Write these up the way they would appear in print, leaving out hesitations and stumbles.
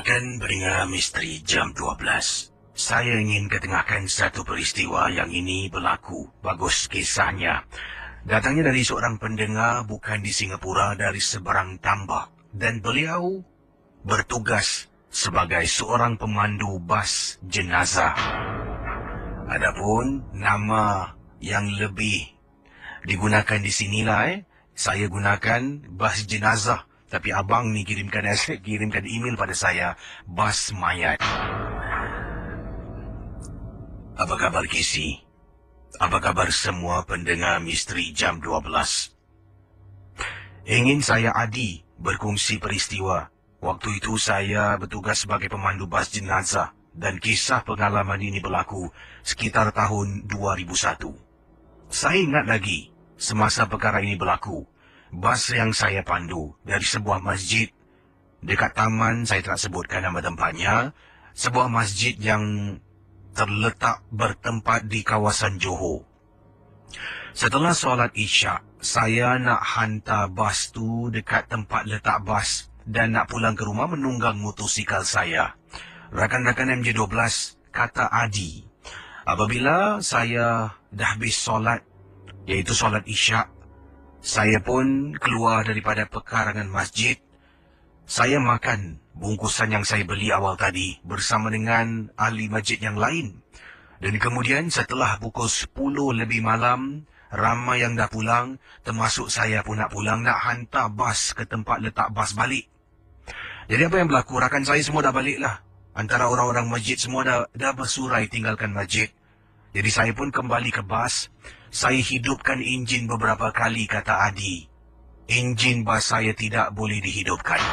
Perkenalkan pendengar misteri jam 12. Saya ingin ketengahkan satu peristiwa yang ini berlaku. Bagus kisahnya. Datangnya dari seorang pendengar bukan di Singapura, dari seberang tambak. Dan beliau bertugas sebagai seorang pemandu bas jenazah. Adapun nama yang lebih digunakan di sinilah, saya gunakan bas jenazah. Tapi abang ni kirimkan email pada saya, bas mayat. Apa kabar Kisi? Apa kabar semua pendengar misteri jam 12? Ingin saya Adi berkongsi peristiwa. Waktu itu saya bertugas sebagai pemandu bas jenazah dan kisah pengalaman ini berlaku sekitar tahun 2001. Saya ingat lagi semasa perkara ini berlaku. Bas yang saya pandu dari sebuah masjid dekat taman, saya tak sebutkan nama tempatnya, sebuah masjid yang terletak bertempat di kawasan Johor. Setelah solat Isyak, saya nak hantar bas tu dekat tempat letak bas dan nak pulang ke rumah menunggang motosikal saya. Rakan-rakan MJ12 kata Adi, apabila saya dah habis solat, iaitu solat Isyak, saya pun keluar daripada pekarangan masjid. Saya makan bungkusan yang saya beli awal tadi bersama dengan ahli masjid yang lain. Dan kemudian setelah pukul 10 lebih malam, ramai yang dah pulang, termasuk saya pun nak pulang, nak hantar bas ke tempat letak bas balik. Jadi apa yang berlaku? Rakan saya semua dah balik lah. Antara orang-orang masjid semua dah bersurai tinggalkan masjid. Jadi saya pun kembali ke bas. Saya hidupkan enjin beberapa kali, kata Adi. Enjin bas saya tidak boleh dihidupkan.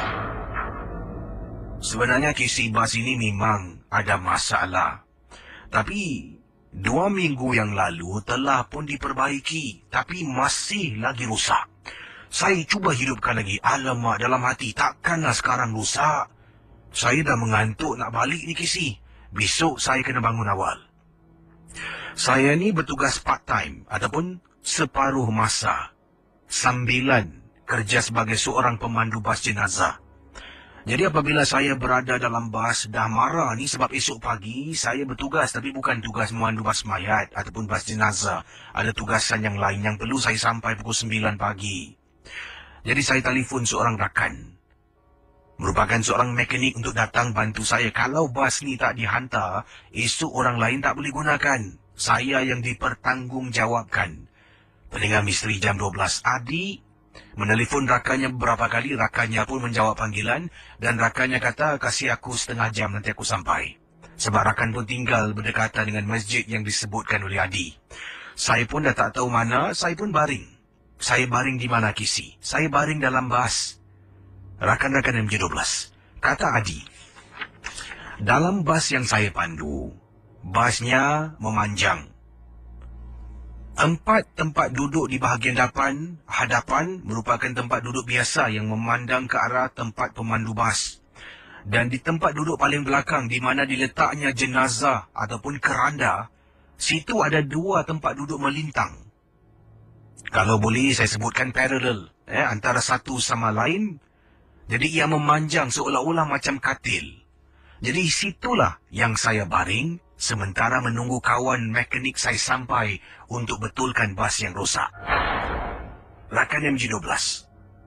Sebenarnya kisi bas ini memang ada masalah. Tapi 2 minggu yang lalu telah pun diperbaiki. Tapi masih lagi rusak. Saya cuba hidupkan lagi. Alamak, dalam hati, takkanlah sekarang rusak. Saya dah mengantuk nak balik ni kisi. Besok saya kena bangun awal. Saya ni bertugas part-time ataupun separuh masa sambilan kerja sebagai seorang pemandu bas jenazah. Jadi apabila saya berada dalam bas dah marah ni sebab esok pagi saya bertugas tapi bukan tugas memandu bas mayat ataupun bas jenazah. Ada tugasan yang lain yang perlu saya sampai pukul 9 pagi. Jadi saya telefon seorang rakan, merupakan seorang mekanik untuk datang bantu saya. Kalau bas ni tak dihantar, esok orang lain tak boleh gunakan. Saya yang dipertanggungjawabkan. Pendengar misteri jam 12, Adi menelefon rakannya beberapa kali. Rakannya pun menjawab panggilan dan rakannya kata, kasih aku setengah jam nanti aku sampai. Sebab rakan pun tinggal berdekatan dengan masjid yang disebutkan oleh Adi. Saya pun dah tak tahu mana, saya pun baring. Saya baring di mana kisi? Saya baring dalam bas. Rakan-rakan MJ12, kata Adi, dalam bas yang saya pandu, basnya memanjang. 4 tempat duduk di bahagian hadapan merupakan tempat duduk biasa yang memandang ke arah tempat pemandu bas. Dan di tempat duduk paling belakang di mana diletaknya jenazah ataupun keranda, situ ada 2 tempat duduk melintang. Kalau boleh saya sebutkan paralel antara satu sama lain. Jadi ia memanjang seolah-olah macam katil. Jadi situlah yang saya baring sementara menunggu kawan mekanik saya sampai untuk betulkan bas yang rosak. Rakan MJ12,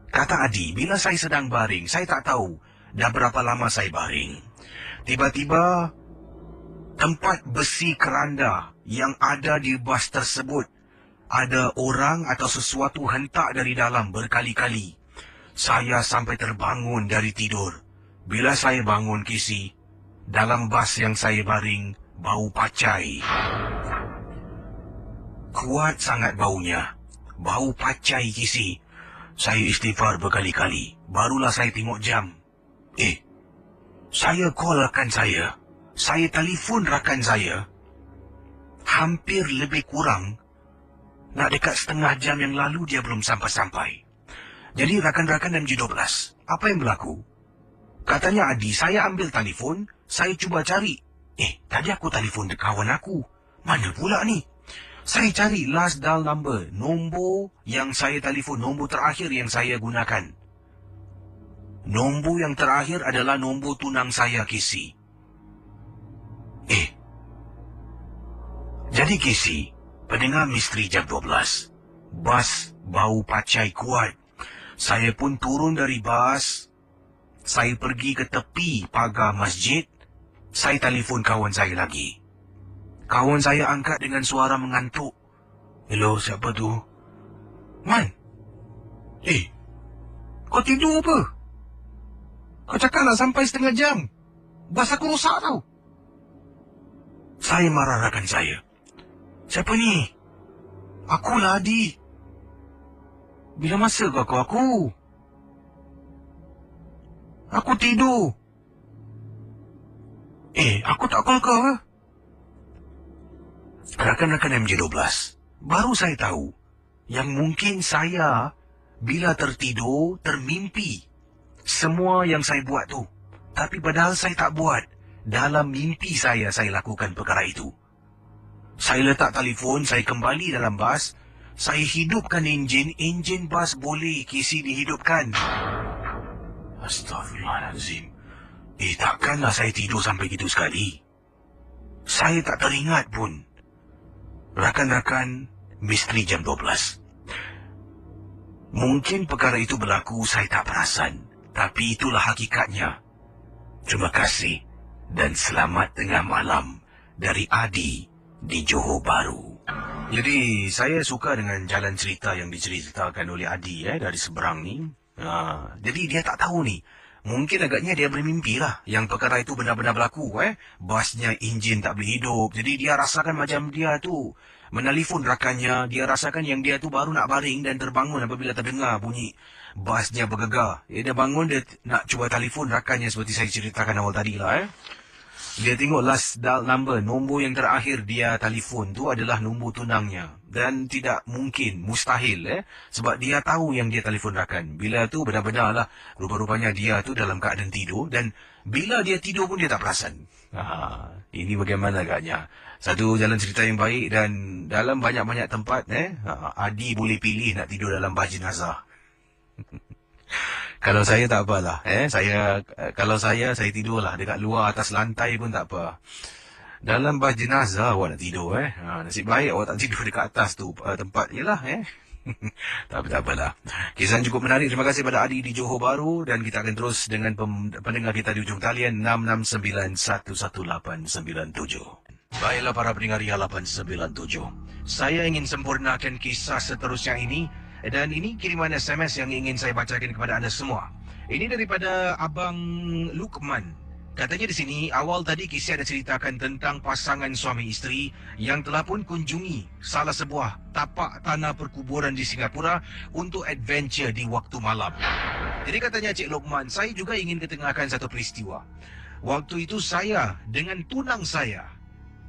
kata Adi, bila saya sedang baring, saya tak tahu dah berapa lama saya baring. Tiba-tiba tempat besi keranda yang ada di bas tersebut, ada orang atau sesuatu hentak dari dalam berkali-kali. Saya sampai terbangun dari tidur. Bila saya bangun kisi, dalam bas yang saya baring, bau pacai. Kuat sangat baunya. Bau pacai kisi. Saya istighfar berkali-kali. Barulah saya tengok jam. Saya call rakan saya. Saya telefon rakan saya. Hampir lebih kurang, nak dekat setengah jam yang lalu dia belum sampai-sampai. Jadi rakan-rakan MJ12, apa yang berlaku? Katanya Adi, saya ambil telefon, saya cuba cari. Tadi aku telefon kawan aku. Mana pula ni? Saya cari last dial number, nombor yang saya telefon, nombor terakhir yang saya gunakan. Nombor yang terakhir adalah nombor tunang saya, Casey. Jadi Casey, pendengar misteri jam 12. Bas bau pacai kuat. Saya pun turun dari bas. Saya pergi ke tepi pagar masjid. Saya telefon kawan saya lagi. Kawan saya angkat dengan suara mengantuk. Hello, siapa tu? Man. Kau tidur apa? Kau cakap nak sampai setengah jam. Bas aku rosak tau. Saya marah rakan saya. Siapa ni? Akulah Adi. Bila masa kau call aku? Aku tidur. Aku tak call kau ke? Rakan-rakan MJ12, baru saya tahu yang mungkin saya bila tertidur termimpi semua yang saya buat tu. Tapi padahal saya tak buat. Dalam mimpi saya lakukan perkara itu. Saya letak telefon, saya kembali dalam bas. Saya hidupkan enjin bas boleh Casey dihidupkan. Astaghfirullahalazim. Takkanlah saya tidur sampai gitu sekali. Saya tak teringat pun. Rakan-rakan, misteri jam 12. Mungkin perkara itu berlaku saya tak perasan. Tapi itulah hakikatnya. Terima kasih dan selamat tengah malam dari Adi di Johor Bahru. Jadi saya suka dengan jalan cerita yang diceritakan oleh Adi dari seberang ni. Jadi dia tak tahu ni. Mungkin agaknya dia bermimpi lah yang perkara itu benar-benar berlaku. Basnya enjin tak boleh hidup. Jadi dia rasakan macam dia tu menelpon rakannya. Dia rasakan yang dia tu baru nak baring dan terbangun apabila terdengar bunyi basnya bergegar. Dia bangun, dia nak cuba telefon rakannya seperti saya ceritakan awal tadi lah. Dia tengok last dial number, nombor yang terakhir dia telefon tu adalah nombor tunangnya. Dan tidak mungkin, mustahil sebab dia tahu yang dia telefon rakan. Bila tu benar-benar lah, rupa-rupanya dia tu dalam keadaan tidur. Dan bila dia tidur pun dia tak perasan. Ini bagaimana agaknya. Satu jalan cerita yang baik dan dalam banyak-banyak tempat Adi boleh pilih nak tidur dalam bas jenazah. Kalau saya tak apalah. Kalau saya tidurlah dekat luar atas lantai pun tak apa. Dalam bas jenazah awak nak tidur. Nasib baik awak tak tidur dekat atas tu tempat jelah. Tak apalah. Kisah cukup menarik. Terima kasih pada Adi di Johor Bahru dan kita akan terus dengan pendengar kita di ujung talian 669-11897. Baiklah para pendengar Ria 897. Saya ingin sempurnakan kisah seterusnya ini. Dan ini kiriman SMS yang ingin saya bacakan kepada anda semua. Ini daripada Abang Lukman. Katanya di sini, awal tadi kisah ada ceritakan tentang pasangan suami isteri yang telah pun kunjungi salah sebuah tapak tanah perkuburan di Singapura untuk adventure di waktu malam. Jadi katanya Cik Lukman, saya juga ingin ketengahkan satu peristiwa. Waktu itu saya dengan tunang saya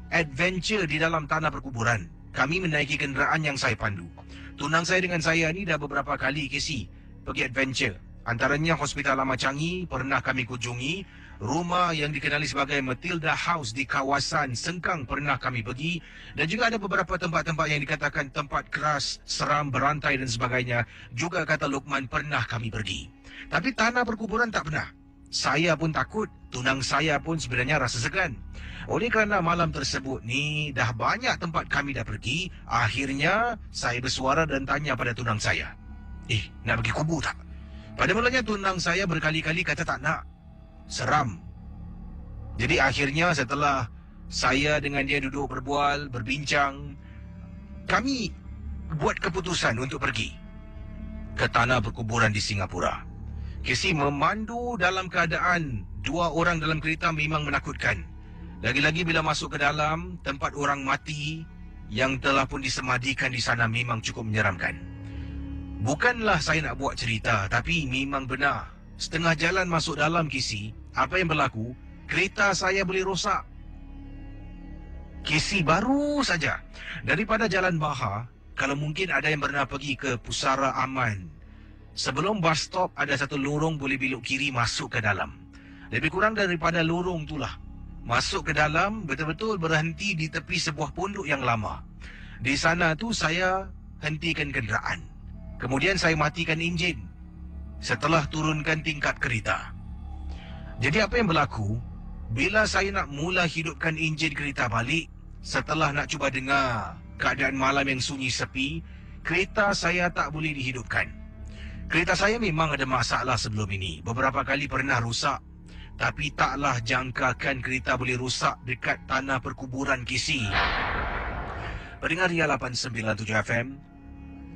adventure di dalam tanah perkuburan. Kami menaiki kenderaan yang saya pandu. Tunang saya dengan saya ni dah beberapa kali Casey pergi adventure. Antaranya Hospital Lama Changi pernah kami kunjungi. Rumah yang dikenali sebagai Matilda House di kawasan Sengkang pernah kami pergi. Dan juga ada beberapa tempat-tempat yang dikatakan tempat keras, seram, berantai dan sebagainya. Juga kata Lukman pernah kami pergi. Tapi tanah perkuburan tak pernah. Saya pun takut, tunang saya pun sebenarnya rasa segan. Oleh kerana malam tersebut ni dah banyak tempat kami dah pergi, akhirnya saya bersuara dan tanya pada tunang saya. Nak pergi kubur tak? Pada mulanya tunang saya berkali-kali kata tak nak. Seram. Jadi akhirnya setelah saya dengan dia duduk berbual, berbincang, kami buat keputusan untuk pergi ke tanah perkuburan di Singapura. Casey, memandu dalam keadaan dua orang dalam kereta memang menakutkan. Lagi-lagi bila masuk ke dalam tempat orang mati yang telah pun disemadikan di sana memang cukup menyeramkan. Bukanlah saya nak buat cerita, tapi memang benar. Setengah jalan masuk dalam Casey, apa yang berlaku? Kereta saya boleh rosak. Casey, baru saja daripada Jalan Bahar, kalau mungkin ada yang pernah pergi ke Pusara Aman, sebelum bus stop ada satu lorong boleh belok kiri masuk ke dalam. Lebih kurang daripada lorong itulah. Masuk ke dalam, betul-betul berhenti di tepi sebuah pondok yang lama. Di sana tu saya hentikan kenderaan. Kemudian saya matikan enjin. setelah turunkan tingkap kereta. Jadi apa yang berlaku? Bila saya nak mula hidupkan enjin kereta balik, setelah nak cuba dengar keadaan malam yang sunyi sepi, kereta saya tak boleh dihidupkan. Kereta saya memang ada masalah sebelum ini. Beberapa kali pernah rusak. Tapi taklah jangkakan kereta boleh rusak dekat tanah perkuburan KC. Pendengar Ria 897 FM,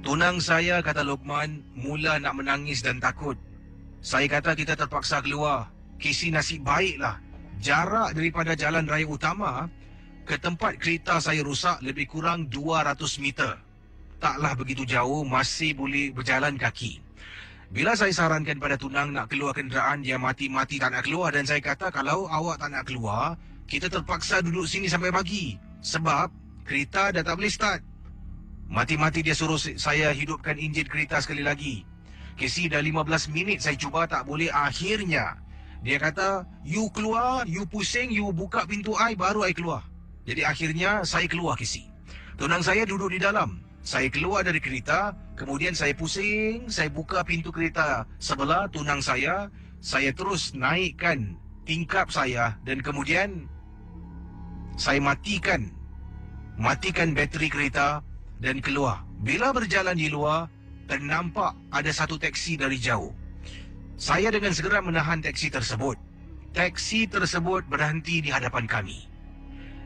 tunang saya, kata Lokman, mula nak menangis dan takut. Saya kata kita terpaksa keluar. KC nasib baiklah. Jarak daripada jalan raya utama ke tempat kereta saya rusak lebih kurang 200 meter. Taklah begitu jauh, masih boleh berjalan kaki. Bila saya sarankan pada tunang nak keluar kenderaan, dia mati-mati tak nak keluar. Dan saya kata kalau awak tak nak keluar, kita terpaksa duduk sini sampai pagi. Sebab kereta dah tak boleh start. Mati-mati dia suruh saya hidupkan enjin kereta sekali lagi. KC dah 15 minit saya cuba tak boleh. Akhirnya dia kata, you keluar, you pusing, you buka pintu I, baru I keluar. Jadi akhirnya saya keluar KC. Tunang saya duduk di dalam. Saya keluar dari kereta, kemudian saya pusing, saya buka pintu kereta sebelah tunang saya terus naikkan tingkap saya dan kemudian saya matikan bateri kereta dan keluar. Bila berjalan di luar, ternampak ada satu teksi dari jauh. Saya dengan segera menahan teksi tersebut. Teksi tersebut berhenti di hadapan kami.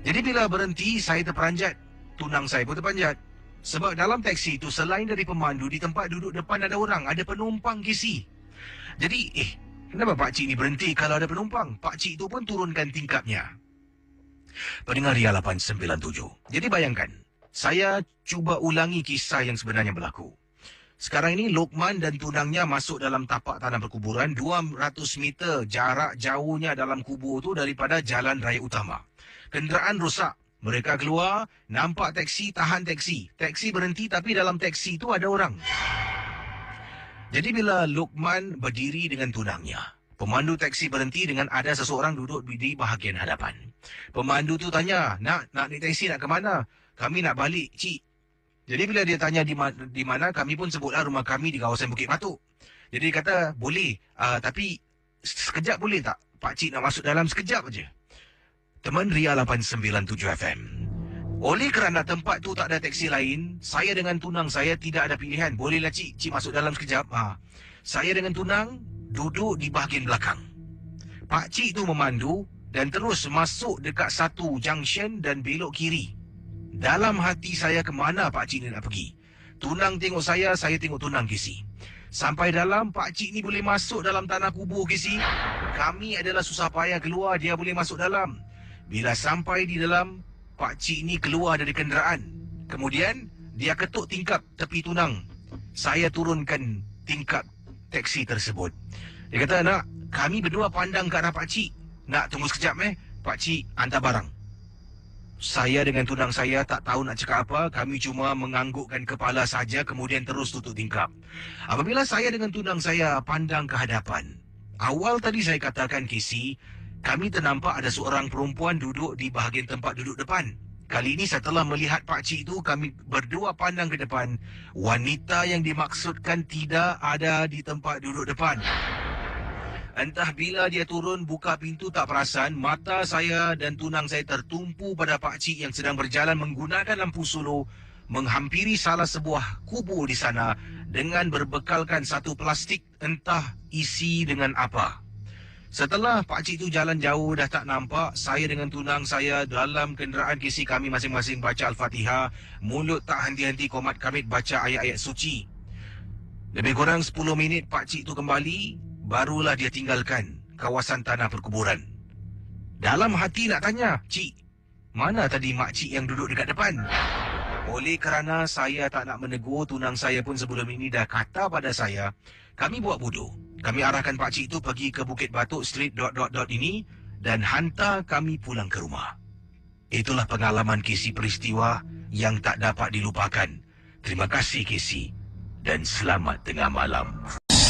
Jadi bila berhenti, saya terperanjat. Tunang saya pun terperanjat. Sebab dalam teksi itu selain dari pemandu, di tempat duduk depan ada orang, ada penumpang KC. Jadi, kenapa pakcik ni berhenti kalau ada penumpang? Pakcik itu pun turunkan tingkapnya. Pendengar Ria 897. Jadi bayangkan, saya cuba ulangi kisah yang sebenarnya berlaku. Sekarang ini Lokman dan tunangnya masuk dalam tapak tanah perkuburan 200 meter jarak jauhnya dalam kubur itu daripada jalan raya utama. Kenderaan rusak. Mereka keluar, nampak teksi, tahan teksi. Teksi berhenti tapi dalam teksi itu ada orang. Jadi bila Lokman berdiri dengan tunangnya, pemandu teksi berhenti dengan ada seseorang duduk di bahagian hadapan. Pemandu tu tanya, nak naik teksi nak ke mana? Kami nak balik, cik. Jadi bila dia tanya di mana, kami pun sebutlah rumah kami di kawasan Bukit Batuk. Jadi dia kata, boleh, tapi sekejap boleh tak? Pakcik nak masuk dalam sekejap aja. Teman Ria 897 FM. Oleh kerana tempat tu tak ada teksi lain, saya dengan tunang saya tidak ada pilihan. Bolehlah cik masuk dalam sekejap. Saya dengan tunang duduk di bahagian belakang. Pakcik tu memandu dan terus masuk dekat satu junction dan belok kiri. Dalam hati saya, ke mana pakcik ni nak pergi? Tunang tengok saya tengok tunang KC. Sampai dalam, pakcik ni boleh masuk dalam tanah kubur KC. Kami adalah susah payah keluar, dia boleh masuk dalam. Bila sampai di dalam, pakcik ni keluar dari kenderaan. Kemudian, dia ketuk tingkap tepi tunang. Saya turunkan tingkap teksi tersebut. Dia kata, nak, kami berdua pandang ke arah pakcik. Nak, tunggu sekejap pakcik hantar barang. Saya dengan tunang saya tak tahu nak cakap apa. Kami cuma menganggukkan kepala saja, kemudian terus tutup tingkap. Apabila saya dengan tunang saya pandang ke hadapan, awal tadi saya katakan KC, kami ternampak ada seorang perempuan duduk di bahagian tempat duduk depan. Kali ini setelah melihat pakcik itu, kami berdua pandang ke depan. Wanita yang dimaksudkan tidak ada di tempat duduk depan. Entah bila dia turun, buka pintu tak perasan, mata saya dan tunang saya tertumpu pada pakcik yang sedang berjalan menggunakan lampu solo, menghampiri salah sebuah kubur di sana dengan berbekalkan satu plastik, entah isi dengan apa. Setelah pakcik itu jalan jauh dah tak nampak, saya dengan tunang saya dalam kenderaan KC kami masing-masing baca Al-Fatihah, mulut tak henti-henti komat kamit baca ayat-ayat suci. Lebih kurang 10 minit pakcik itu kembali, barulah dia tinggalkan kawasan tanah perkuburan. Dalam hati nak tanya, cik, mana tadi makcik yang duduk dekat depan? Oleh kerana saya tak nak menegur, tunang saya pun sebelum ini dah kata pada saya, kami buat bodoh. Kami arahkan pakcik itu pergi ke Bukit Batuk Street ... ini dan hantar kami pulang ke rumah. Itulah pengalaman KC peristiwa yang tak dapat dilupakan. Terima kasih KC dan selamat tengah malam.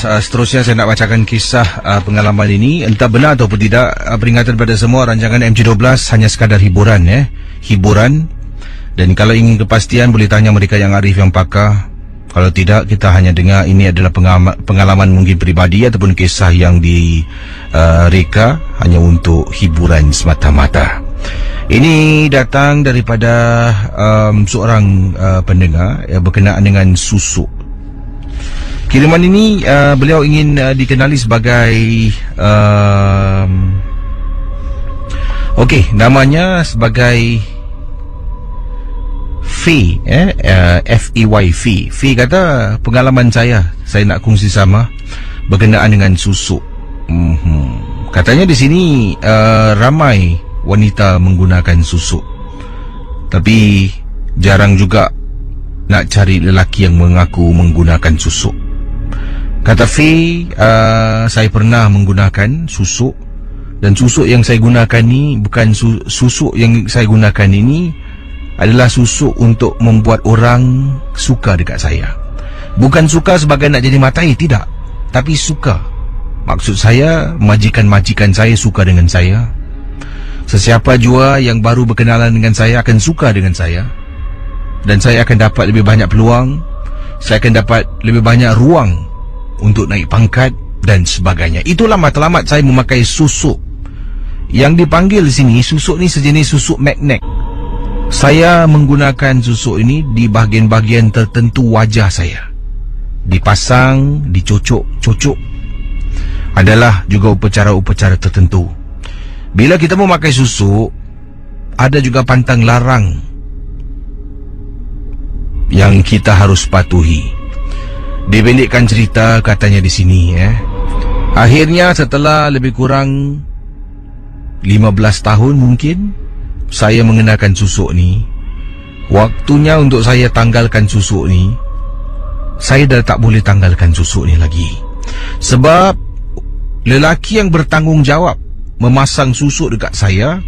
Seterusnya saya nak bacakan kisah pengalaman ini. Entah benar ataupun tidak, peringatan pada semua, rancangan MG12 hanya sekadar hiburan. Hiburan. Dan kalau ingin kepastian boleh tanya mereka yang arif, yang pakar. Kalau tidak, kita hanya dengar ini adalah pengalaman mungkin peribadi ataupun kisah yang direka hanya untuk hiburan semata-mata. Ini datang daripada seorang pendengar berkenaan dengan susuk. Kiriman ini beliau ingin dikenali sebagai namanya sebagai Fee, F-E-Y, Fee. Fee kata, pengalaman saya nak kongsi sama berkenaan dengan susuk. Katanya di sini ramai wanita menggunakan susuk, tapi jarang juga nak cari lelaki yang mengaku menggunakan susuk. Kata Fee, saya pernah menggunakan susuk, dan susuk yang saya gunakan ni bukan susuk yang saya gunakan ini adalah susuk untuk membuat orang suka dekat saya. Bukan suka sebagai nak jadi matai, tidak. Tapi suka. Maksud saya, majikan-majikan saya suka dengan saya. Sesiapa jua yang baru berkenalan dengan saya akan suka dengan saya. Dan saya akan dapat lebih banyak peluang. Saya akan dapat lebih banyak ruang untuk naik pangkat dan sebagainya. Itulah matlamat saya memakai susuk. Yang dipanggil di sini, susuk ni sejenis susuk magnet. Saya menggunakan susuk ini di bahagian-bahagian tertentu wajah saya. Dipasang, dicocok-cocok. Adalah juga upacara-upacara tertentu. Bila kita memakai susuk, ada juga pantang larang yang kita harus patuhi. Dipendekkan cerita katanya di sini, akhirnya setelah lebih kurang 15 tahun mungkin saya mengenakan susuk ni, waktunya untuk saya tanggalkan susuk ni, saya dah tak boleh tanggalkan susuk ni lagi. Sebab lelaki yang bertanggungjawab memasang susuk dekat saya,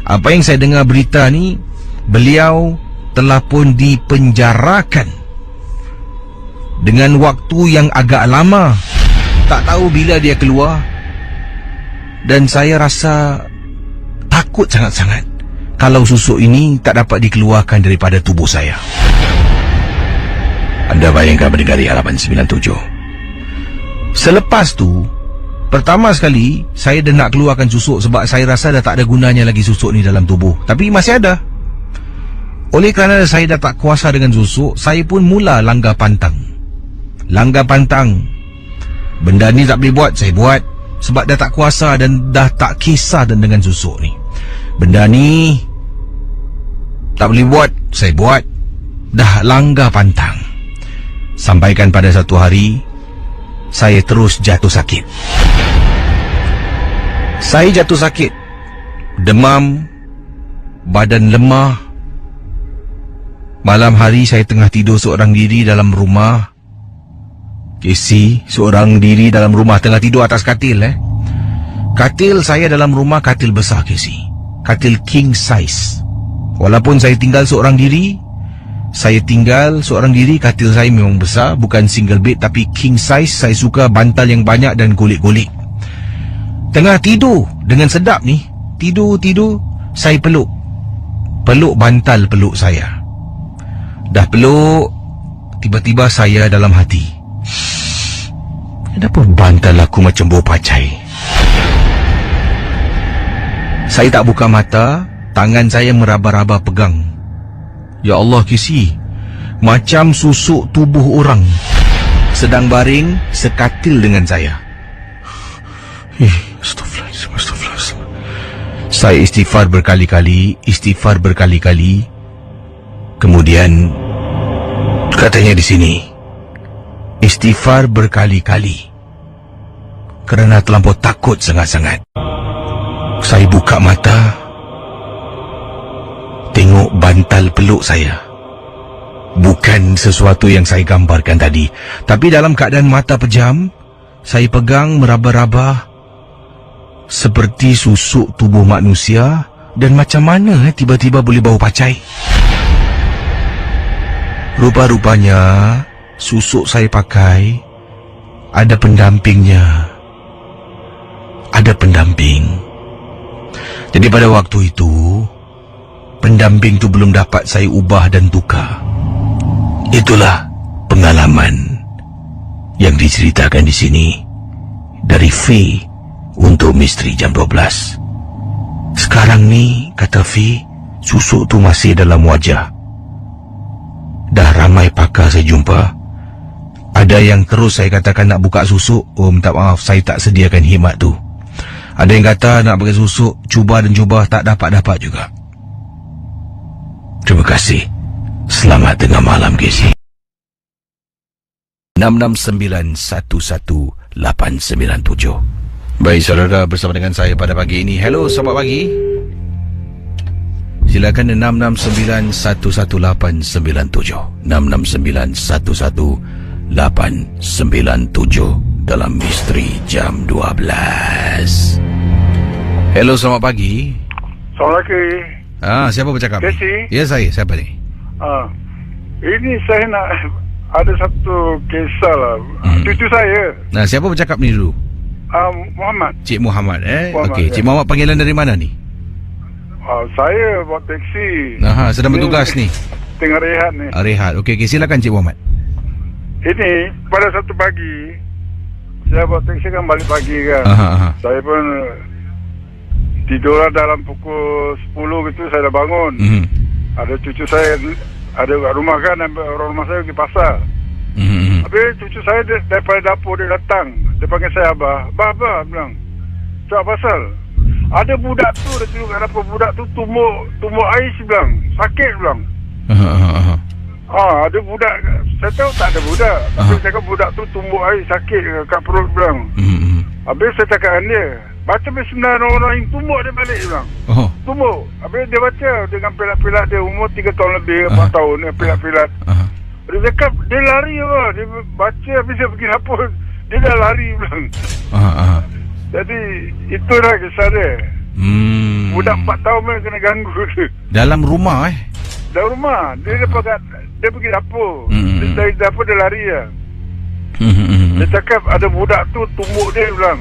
apa yang saya dengar berita ni, beliau telah pun dipenjarakan dengan waktu yang agak lama. Tak tahu bila dia keluar. Dan saya rasa takut sangat-sangat kalau susuk ini tak dapat dikeluarkan daripada tubuh saya. Anda bayangkan mendengar halaman 97. Selepas tu, pertama sekali saya dah nak keluarkan susuk sebab saya rasa dah tak ada gunanya lagi susuk ni dalam tubuh. Tapi masih ada. Oleh kerana saya dah tak kuasa dengan susuk, saya pun mula langgar pantang. Langgar pantang. Benda ni tak boleh buat, saya buat. Sebab dah tak kuasa dan dah tak kisah dengan susuk ni. Benda ni tak boleh buat, saya buat. Dah langgar pantang. Sampaikan pada satu hari, saya terus jatuh sakit. Saya jatuh sakit, demam, badan lemah. Malam hari saya tengah tidur seorang diri dalam rumah. Casey, seorang diri dalam rumah, tengah tidur atas katil. Katil saya dalam rumah, katil besar, Casey. Katil king size. Walaupun saya tinggal seorang diri, katil saya memang besar. Bukan single bed tapi king size. Saya suka bantal yang banyak dan golik-golik. Tengah tidur dengan sedap ni, tidur, saya peluk bantal peluk saya. Dah peluk, tiba-tiba saya dalam hati, kenapa bantal aku macam bau pacai? Saya tak buka mata, tangan saya meraba-raba pegang. Ya Allah, Kisi, macam susuk tubuh orang sedang baring sekatil dengan saya. Astaghfirullah. Saya istighfar berkali-kali. Kemudian katanya di sini, istighfar berkali-kali kerana terlampau takut sangat-sangat. Saya buka mata, tengok bantal peluk saya. Bukan sesuatu yang saya gambarkan tadi, tapi dalam keadaan mata pejam, saya pegang meraba-raba seperti susuk tubuh manusia. Dan macam mana tiba-tiba boleh bau pacai? Rupa-rupanya susuk saya pakai ada pendampingnya. Ada pendamping. Jadi pada waktu itu, pendamping itu belum dapat saya ubah dan tukar. Itulah pengalaman yang diceritakan di sini dari V untuk misteri jam 12. Sekarang ni, kata V, susuk tu masih dalam wajah. Dah ramai pakar saya jumpa. Ada yang terus saya katakan nak buka susuk. Oh, minta maaf, saya tak sediakan khidmat tu. Ada yang kata nak pakai susuk, cuba dan cuba, tak dapat-dapat juga. Terima kasih. Selamat tengah malam, Casey. 6691187. Baik, saudara, bersama dengan saya pada pagi ini. Hello, selamat pagi. Silakan 6691187. 6691187 dalam misteri jam 12. Hello, selamat pagi. Selamat pagi. Siapa bercakap? Casey. Ya, saya. Siapa ni? Ini saya nak ada satu kisah lah. Cucu saya, Nah, siapa bercakap ni dulu? Muhammad. Cik Muhammad, Muhammad, Okey, ya. Cik Muhammad panggilan dari mana ni? Saya buat teksi. Sedang bertugas ni. Tengah rehat ni. Rehat. Okey, silakan Cik Muhammad. Ini pada satu pagi, saya buat teksi kan balik pagi kan. Saya pun tidur dalam pukul 10 gitu, saya dah bangun. Ada cucu saya ada kat rumah kan, orang rumah saya pergi pasar. Habis cucu saya daripada dapur dia datang. Dia panggil saya Abah. Abah bilang, "Cak pasal ada budak tu, dia tengok kat dapur, budak tu tumbuk air," dia bilang. "Sakit," dia bilang. Ada budak. Saya tahu tak ada budak. Tapi saya cakap budak tu tumbuk air, sakit kat perut, dia bilang. Habis saya cakap dengan dia, "Baca Bismillahirrahmanirrahim, tumbuk dia balik," dia bilang. Tumbuk. Habis dia baca dengan pilat-pilat dia, umur 3 tahun lebih, 4 tahun dia pilat-pilat. Dia cakap, dia lari apa? Dia baca habis dia pergi dapur, dia dah lari, bilang. Jadi itulah kisah dia. Budak 4 tahun pun kena ganggu dia. Dalam rumah Dalam rumah. Dia pergi dapur. Dia dari dapur dia lari lah. Dia cakap ada budak tu tumbuk dia, bilang.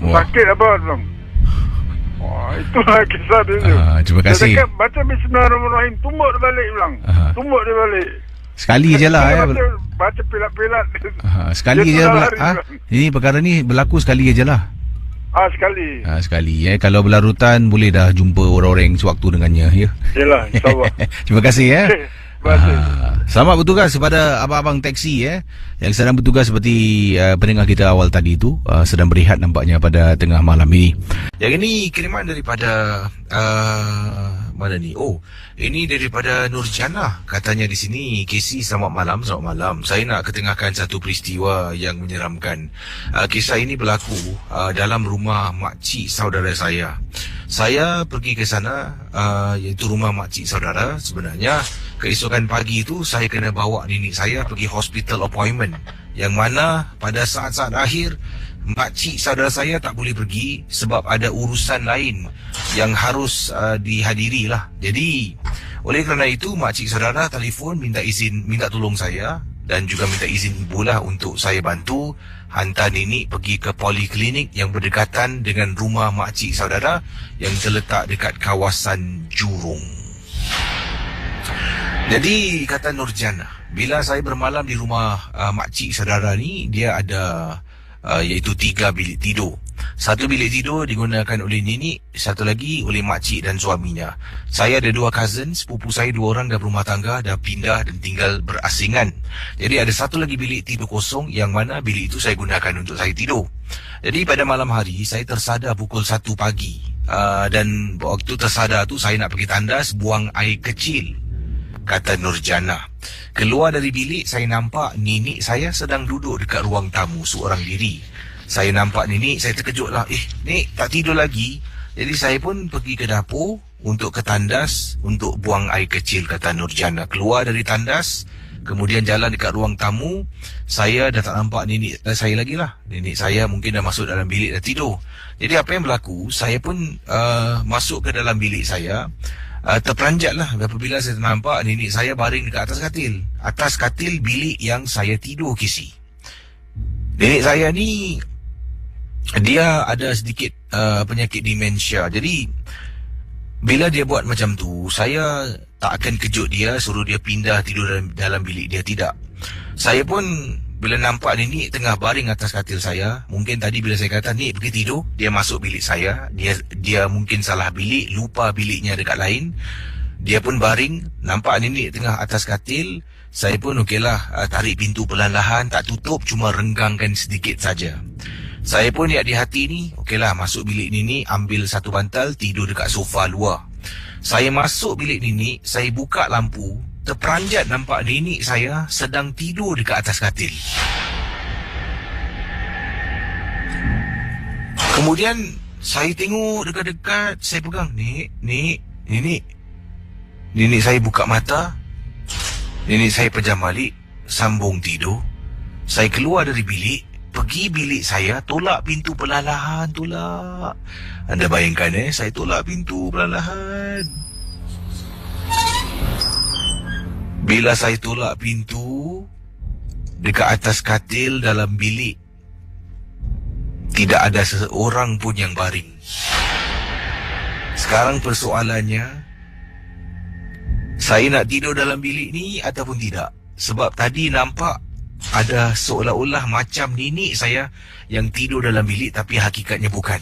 Sakit apa, bilang. Itulah kisah dia tu. Terima kasih. Dia cakap baca Bismillahirrahmanirrahim, tumbuk dia balik, bilang. Tumbuk dia balik. Sekali je lah Baca pilat-pilat. Sekali je lah. Ini perkara ni berlaku sekali je lah. Sekali. Sekali Kalau berlarutan boleh dah jumpa orang-orang yang sewaktu dengannya, ya. Yelah, insyaAllah. Terima kasih Terima kasih. Selamat bertugas kepada abang-abang teksi yang sedang bertugas seperti pendengar kita awal tadi itu, sedang berehat nampaknya pada tengah malam ini. Yang ini kiriman daripada mana ni? Ini daripada Nurjana. Katanya di sini, Casey, selamat malam. Saya nak ketengahkan satu peristiwa yang menyeramkan. Kisah ini berlaku dalam rumah makcik saudara saya. Saya pergi ke sana, iaitu rumah makcik saudara. Sebenarnya keesokan pagi itu saya kena bawa nenek saya pergi hospital appointment, yang mana pada saat-saat akhir makcik saudara saya tak boleh pergi sebab ada urusan lain yang harus dihadiri lah. Jadi oleh kerana itu makcik saudara telefon minta tolong saya dan juga minta izin ibu lah untuk saya bantu hantar nenek pergi ke poliklinik yang berdekatan dengan rumah makcik saudara yang terletak dekat kawasan Jurong. Jadi kata Nurjana, bila saya bermalam di rumah makcik saudara ni, dia ada iaitu 3 bilik tidur. Satu bilik tidur digunakan oleh nenek, satu lagi oleh makcik dan suaminya. Saya ada 2 cousin, sepupu saya 2 orang dah berumah tangga, dah pindah dan tinggal berasingan. Jadi ada satu lagi bilik tidur kosong, yang mana bilik itu saya gunakan untuk saya tidur. Jadi pada malam hari saya tersadar pukul 1 pagi, dan waktu tersadar tu saya nak pergi tandas buang air kecil. Kata Nurjana, keluar dari bilik saya nampak nenek saya sedang duduk dekat ruang tamu seorang diri. Saya nampak nenek, saya terkejut lah. Nek tak tidur lagi. Jadi saya pun pergi ke dapur untuk ke tandas untuk buang air kecil, kata Nurjana. Keluar dari tandas, kemudian jalan dekat ruang tamu. Saya dah tak nampak nenek saya lagi lah. Nenek saya mungkin dah masuk dalam bilik, dah tidur. Jadi apa yang berlaku, saya pun masuk ke dalam bilik saya. Terperanjat lah apabila saya nampak nenek saya baring dekat atas katil. Atas katil bilik yang saya tidur, Kisi. Nenek saya ni, dia ada sedikit penyakit demensia. Jadi bila dia buat macam tu, saya tak akan kejut dia, suruh dia pindah tidur dalam bilik dia, tidak. Saya pun bila nampak nenek tengah baring atas katil saya, mungkin tadi bila saya kata, "Nek, pergi tidur," dia masuk bilik saya. Dia mungkin salah bilik, lupa biliknya dekat lain. Dia pun baring, nampak nenek tengah atas katil. Saya pun okeylah, tarik pintu perlahan-lahan, tak tutup, cuma renggangkan sedikit saja. Saya pun niat di hati ni, okeylah, masuk bilik nenek, ambil satu bantal, tidur dekat sofa luar. Saya masuk bilik nenek, saya buka lampu, terperanjat nampak nenek saya sedang tidur dekat atas katil. Kemudian saya tengok dekat-dekat, saya pegang, Nenek. Nenek saya buka mata, nenek saya pejam balik, sambung tidur. Saya keluar dari bilik, pergi bilik saya, tolak pintu perlahan-lahan, tolak. Anda bayangkan saya tolak pintu perlahan-lahan. Bila saya tolak pintu, dekat atas katil dalam bilik, tidak ada seseorang pun yang baring. Sekarang persoalannya, saya nak tidur dalam bilik ni ataupun tidak? Sebab tadi nampak ada seolah-olah macam nenek saya yang tidur dalam bilik, tapi hakikatnya bukan.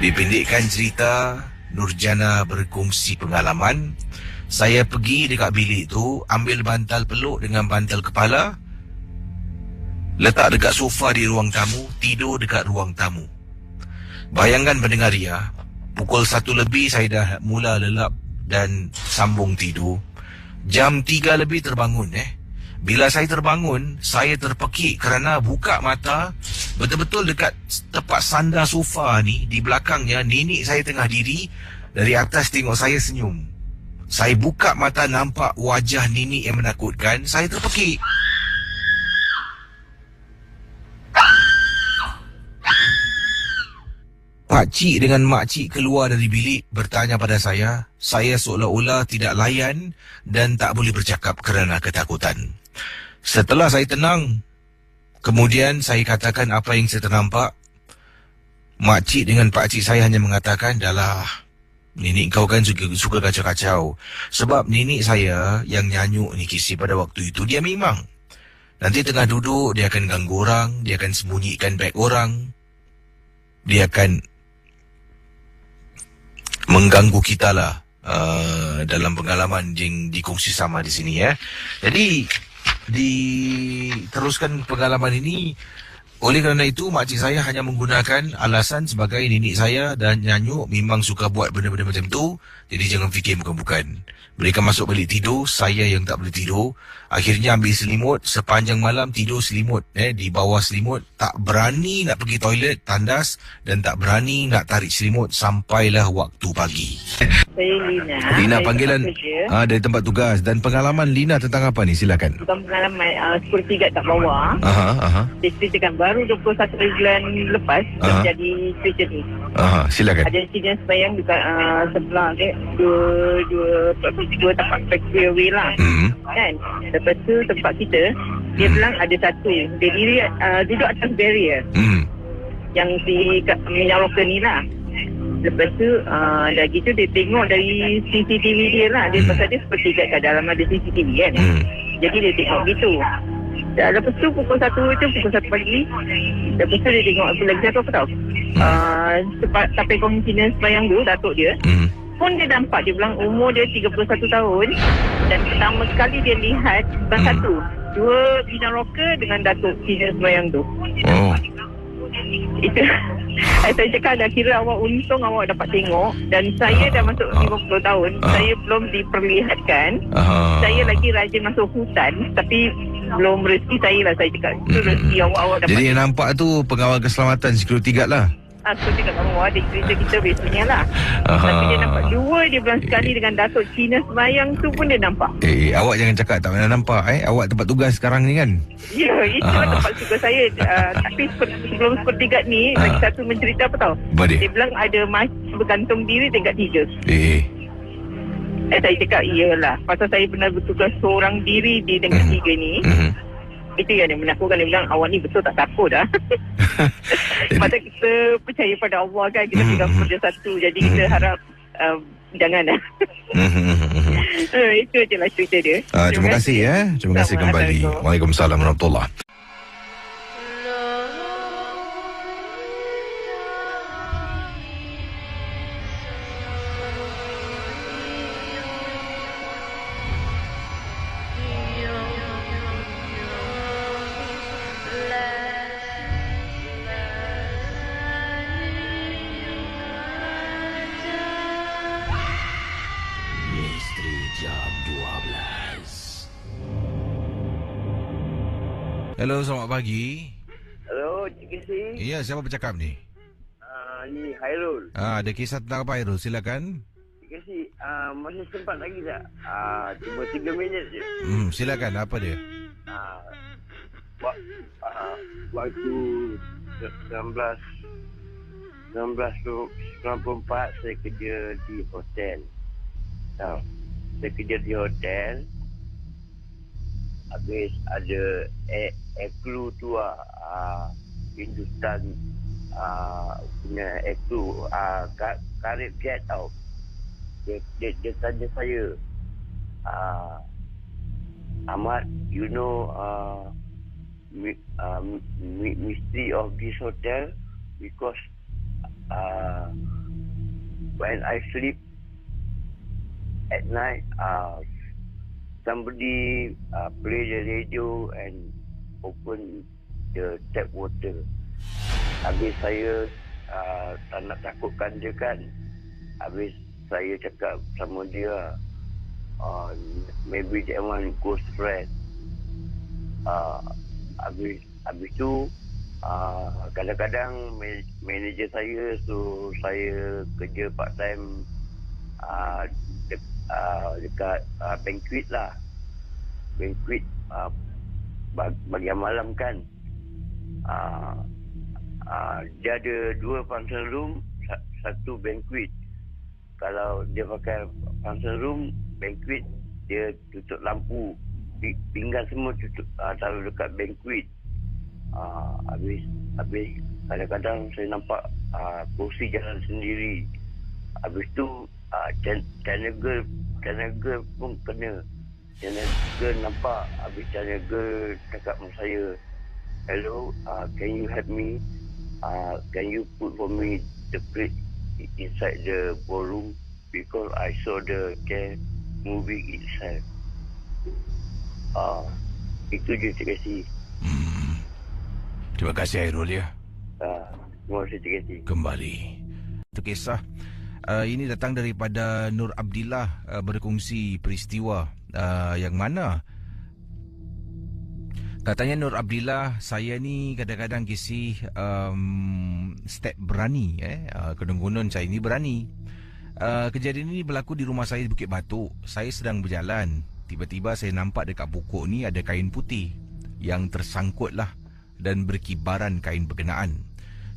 Dipendekkan cerita, Nurjana berkongsi pengalaman. Saya pergi dekat bilik tu, ambil bantal peluk dengan bantal kepala, letak dekat sofa di ruang tamu, tidur dekat ruang tamu. Bayangkan pendengar Ria, pukul 1 lebih saya dah mula lelap dan sambung tidur. Jam 3 lebih terbangun. Bila saya terbangun, saya terpekik kerana buka mata, betul-betul dekat tepat sandar sofa ni, di belakangnya nenek saya tengah diri, dari atas tengok saya senyum. Saya buka mata, nampak wajah nenek yang menakutkan, saya terpekik. Pakcik dengan makcik keluar dari bilik, bertanya pada saya seolah-olah tidak layan dan tak boleh bercakap kerana ketakutan. Setelah saya tenang, kemudian saya katakan apa yang saya ternampak. Makcik dengan pakcik saya hanya mengatakan, "Dahlah, nenek kau kan suka kacau-kacau." Sebab nenek saya yang nyanyuk ni kisah pada waktu itu, dia memang nanti tengah duduk, dia akan ganggu orang, dia akan sembunyikan beg orang, dia akan mengganggu kita lah, dalam pengalaman yang dikongsi sama di sini ya. Jadi diteruskan pengalaman ini. Oleh kerana itu, makcik saya hanya menggunakan alasan sebagai nenek saya dan nyanyuk memang suka buat benda-benda macam tu. Jadi jangan fikir bukan-bukan. Mereka masuk balik tidur, saya yang tak boleh tidur. Akhirnya ambil selimut, sepanjang malam tidur selimut, di bawah selimut. Tak berani nak pergi toilet, tandas, dan tak berani nak tarik selimut sampailah waktu pagi. Saya Lina. Lina, panggilan dari tempat tugas. Dan pengalaman Lina tentang apa ni? Silakan. Bukan pengalaman security guard kat bawah. Dia ceritakan baru 21 bulan lepas terjadi cerita ni. Silakan. Ada insiden sembahyang dekat sebelah dua tempat factory lah. Kan? Lepas tu tempat kita, dia bilang ada satu. Dia diri duduk atas barrier. Yang si minyak rocker ni lah. Lepas tu dah gitu dia tengok dari CCTV dia lah. Dia pasal dia seperti kat dalam ada CCTV kan. Jadi dia tengok gitu. Dan lepas tu pukul 1 pagi. Lepas tu dia tengok apa tahu. Sampai komunitian sembahyang tu, datuk dia pun dia nampak, dia bilang umur dia 31 tahun. Dan pertama sekali dia lihat bukan satu, dua bidang rocker dengan datuk senior sembahyang tu. Itu saya cakap, dah kira awak untung awak dapat tengok. Dan saya dah masuk 50 tahun, saya belum diperlihatkan. Saya lagi rajin masuk hutan, tapi belum rezeki saya lah, saya cakap. Itu rezeki awak dapat. Jadi yang nampak tu pengawal keselamatan, security guard lah. Security guard bawah, dia cerita kita biasanya lah. Tapi dia nampak dua, dia bilang sekali dengan datuk Cina sembahyang tu pun dia nampak. Awak jangan cakap tak pernah nampak. Awak tempat tugas sekarang ni kan? Ya, itulah tempat tugas saya. Tapi sebelum security guard ni, lagi satu mencerita apa tahu? Dia bilang ada masjid bergantung diri tingkat 3. Saya cakap iyalah, pasal saya pernah bertugas seorang diri di tingkat 3 ni. Itu yang dia menakutkan. Dia bilang awak ni betul tak takut dah. Pasal kita percaya pada Allah kan, kita pegang kerja satu. Jadi kita harap janganlah. Itu je lah cerita dia. Terima kasih ya. Terima kasih kembali. Waalaikumsalam warahmatullahi. Hello, selamat pagi. Hello, Cik Kesi. Iya, siapa bercakap ni? Ni Hairul. Ada kisah tentang apa, Hairul? Silakan. Cik Kesi, masih sempat lagi tak? Cuma 3 minit je. Silakan, apa dia? Waktu 1994 saya kerja di hotel. Saya kerja di hotel. Habis ada Eklu tu Hindustan punya Eklu Karib Jet tau. Dia tanya saya, Ahmad, you know mystery of this hotel? Because when I sleep at night, somebody play the radio and open the tap water. Habis saya tak nak takutkan dia kan. Habis saya cakap sama dia, maybe that one ghost friend. Habis tu kadang-kadang manager saya suruh saya kerja part time dekat banquet lah. Banquet bagian malam kan. Dia ada 2 function room, 1 banquet. Kalau dia pakai function room, banquet, dia tutup lampu, pinggan semua tutup, taruh dekat banquet. Habis kadang-kadang saya nampak kursi jalan sendiri. Habis tu China girl pun kena. China girl nampak. Habis China girl cakap dengan saya, hello, can you help me? Can you put for me the plate inside the ballroom? Because I saw the chair moving itself. Itu je Cik Kasih. Terima kasih, Hairul ya. Terima kasih Cik Kasih. Kembali. Itu kisah. Ini datang daripada Nur Abdillah, berkongsi peristiwa yang mana katanya Nur Abdillah, saya ni kadang-kadang kisih step berani, konon-konon saya ni berani. Kejadian ini berlaku di rumah saya di Bukit Batok. Saya sedang berjalan, tiba-tiba saya nampak dekat pokok ni ada kain putih yang tersangkut lah dan berkibaran kain berkenaan.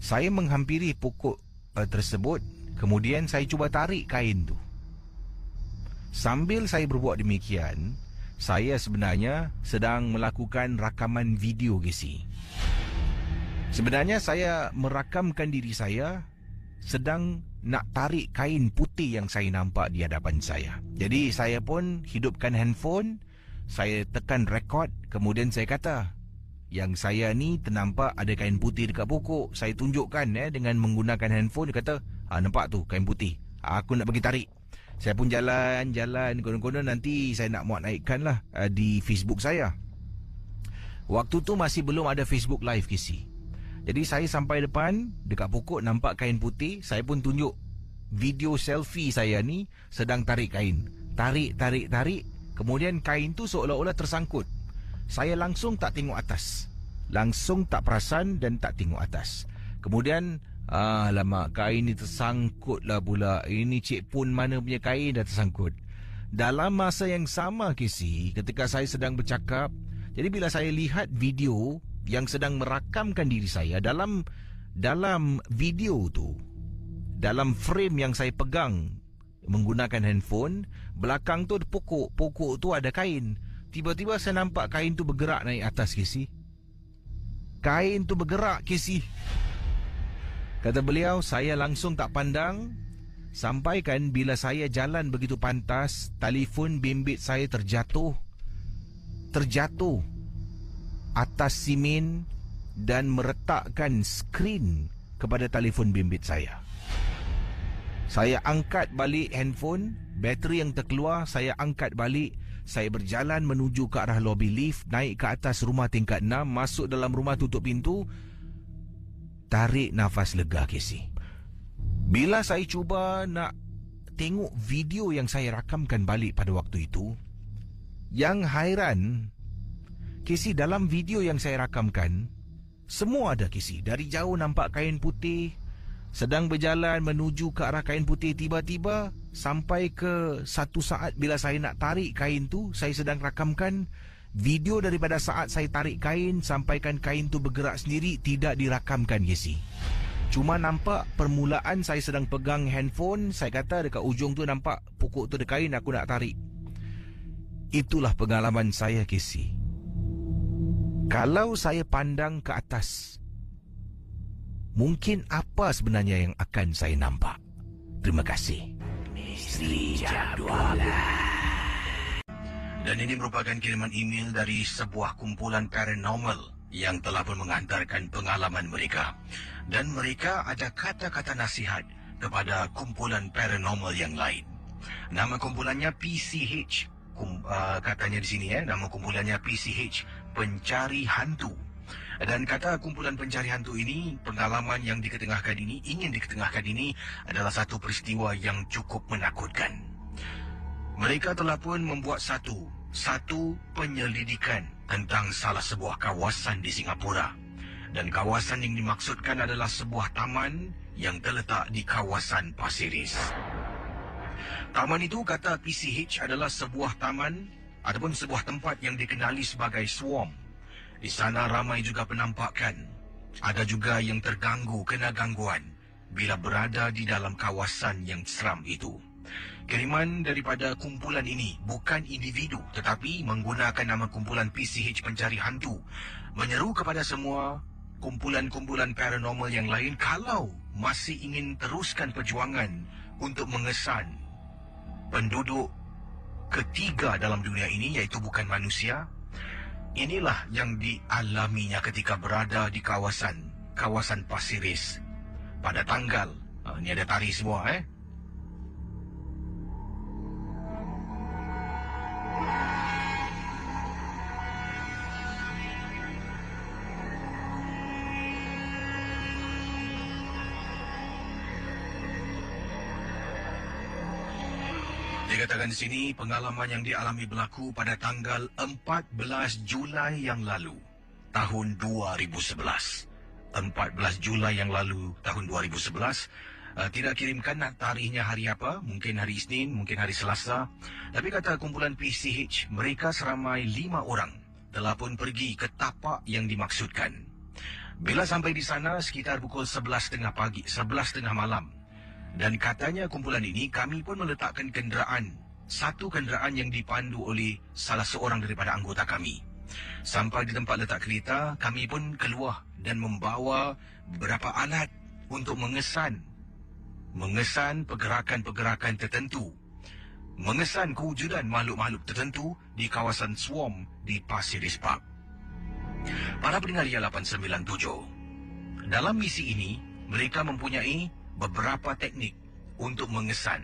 Saya menghampiri pokok tersebut. Kemudian saya cuba tarik kain tu. Sambil saya berbuat demikian, saya sebenarnya sedang melakukan rakaman video, Gesi. Sebenarnya saya merakamkan diri saya sedang nak tarik kain putih yang saya nampak di hadapan saya. Jadi saya pun hidupkan handphone, saya tekan record, kemudian saya kata, yang saya ni ternampak ada kain putih dekat pokok. Saya tunjukkan dengan menggunakan handphone. Dia kata, nampak tu kain putih, aku nak pergi tarik. Saya pun jalan, konon-konon nanti saya nak muat naikkan lah di Facebook saya. Waktu tu masih belum ada Facebook Live, Kisi. Jadi saya sampai depan, dekat pokok nampak kain putih. Saya pun tunjuk video selfie saya ni sedang tarik kain. Tarik. Kemudian kain tu seolah-olah tersangkut. Saya langsung tak tengok atas. Langsung tak perasan dan tak tengok atas. Kemudian, alamak, kain ni tersangkut lah pula. Ini Cik Pun mana punya kain dah tersangkut. Dalam masa yang sama, Kisi, ketika saya sedang bercakap, jadi bila saya lihat video yang sedang merakamkan diri saya, dalam video tu, dalam frame yang saya pegang menggunakan handphone, belakang tu ada pokok. Pokok tu ada kain. Tiba-tiba saya nampak kain tu bergerak naik atas, Kisi. Kain tu bergerak, Kisi. Kata beliau, saya langsung tak pandang. Sampaikan bila saya jalan begitu pantas, telefon bimbit saya terjatuh atas simen dan meretakkan skrin kepada telefon bimbit saya. Saya angkat balik handphone, bateri yang terkeluar saya angkat balik. Saya berjalan menuju ke arah lobi lift, naik ke atas rumah tingkat 6, masuk dalam rumah, tutup pintu. Tarik nafas lega, Casey. Bila saya cuba nak tengok video yang saya rakamkan balik pada waktu itu, yang hairan, Casey, dalam video yang saya rakamkan, semua ada, Casey. Dari jauh nampak kain putih, sedang berjalan menuju ke arah kain putih. Tiba-tiba sampai ke satu saat bila saya nak tarik kain tu, saya sedang rakamkan video daripada saat saya tarik kain sampaikan kain tu bergerak sendiri, tidak dirakamkan, Casey. Cuma nampak permulaan saya sedang pegang handphone, saya kata dekat ujung tu nampak pokok tu ada kain, aku nak tarik. Itulah pengalaman saya, Casey. Kalau saya pandang ke atas, mungkin apa sebenarnya yang akan saya nampak? Terima kasih. Misteri Jam 12. Dan ini merupakan kiriman email dari sebuah kumpulan paranormal yang telah pun mengantarkan pengalaman mereka. Dan mereka ada kata-kata nasihat kepada kumpulan paranormal yang lain. Nama kumpulannya PCH. Katanya di sini nama kumpulannya PCH, Pencari Hantu. Dan kata kumpulan pencari hantu ini, pengalaman yang ingin diketengahkan ini adalah satu peristiwa yang cukup menakutkan. Mereka telah pun membuat satu penyelidikan tentang salah sebuah kawasan di Singapura. Dan kawasan yang dimaksudkan adalah sebuah taman yang terletak di kawasan Pasir Ris. Taman itu, kata PCH, adalah sebuah taman ataupun sebuah tempat yang dikenali sebagai swarm. Di sana ramai juga penampakan. Ada juga yang terganggu, kena gangguan bila berada di dalam kawasan yang seram itu. Kiriman daripada kumpulan ini bukan individu tetapi menggunakan nama kumpulan PCH Pencari Hantu, menyeru kepada semua kumpulan-kumpulan paranormal yang lain kalau masih ingin teruskan perjuangan untuk mengesan penduduk ketiga dalam dunia ini, iaitu bukan manusia. Inilah yang dialaminya ketika berada di kawasan Pasir Ris pada tanggal ni ada tarikh semua Dikatakan di sini, pengalaman yang dialami berlaku pada tanggal 14 Julai yang lalu, tahun 2011. 14 Julai yang lalu, tahun 2011. Tidak kirimkan tarikhnya hari apa, mungkin hari Isnin, mungkin hari Selasa. Tapi kata kumpulan PCH, mereka seramai 5 orang telah pun pergi ke tapak yang dimaksudkan. Bila sampai di sana sekitar pukul 11.30 pagi, 11.30 malam. Dan katanya kumpulan ini, kami pun meletakkan satu kenderaan yang dipandu oleh salah seorang daripada anggota kami. Sampai di tempat letak kereta, kami pun keluar dan membawa beberapa alat untuk mengesan pergerakan-pergerakan tertentu, mengesan kewujudan makhluk-makhluk tertentu di kawasan swarm di Pasir Ris Park. Para pendengar Ria 897, dalam misi ini mereka mempunyai beberapa teknik untuk mengesan,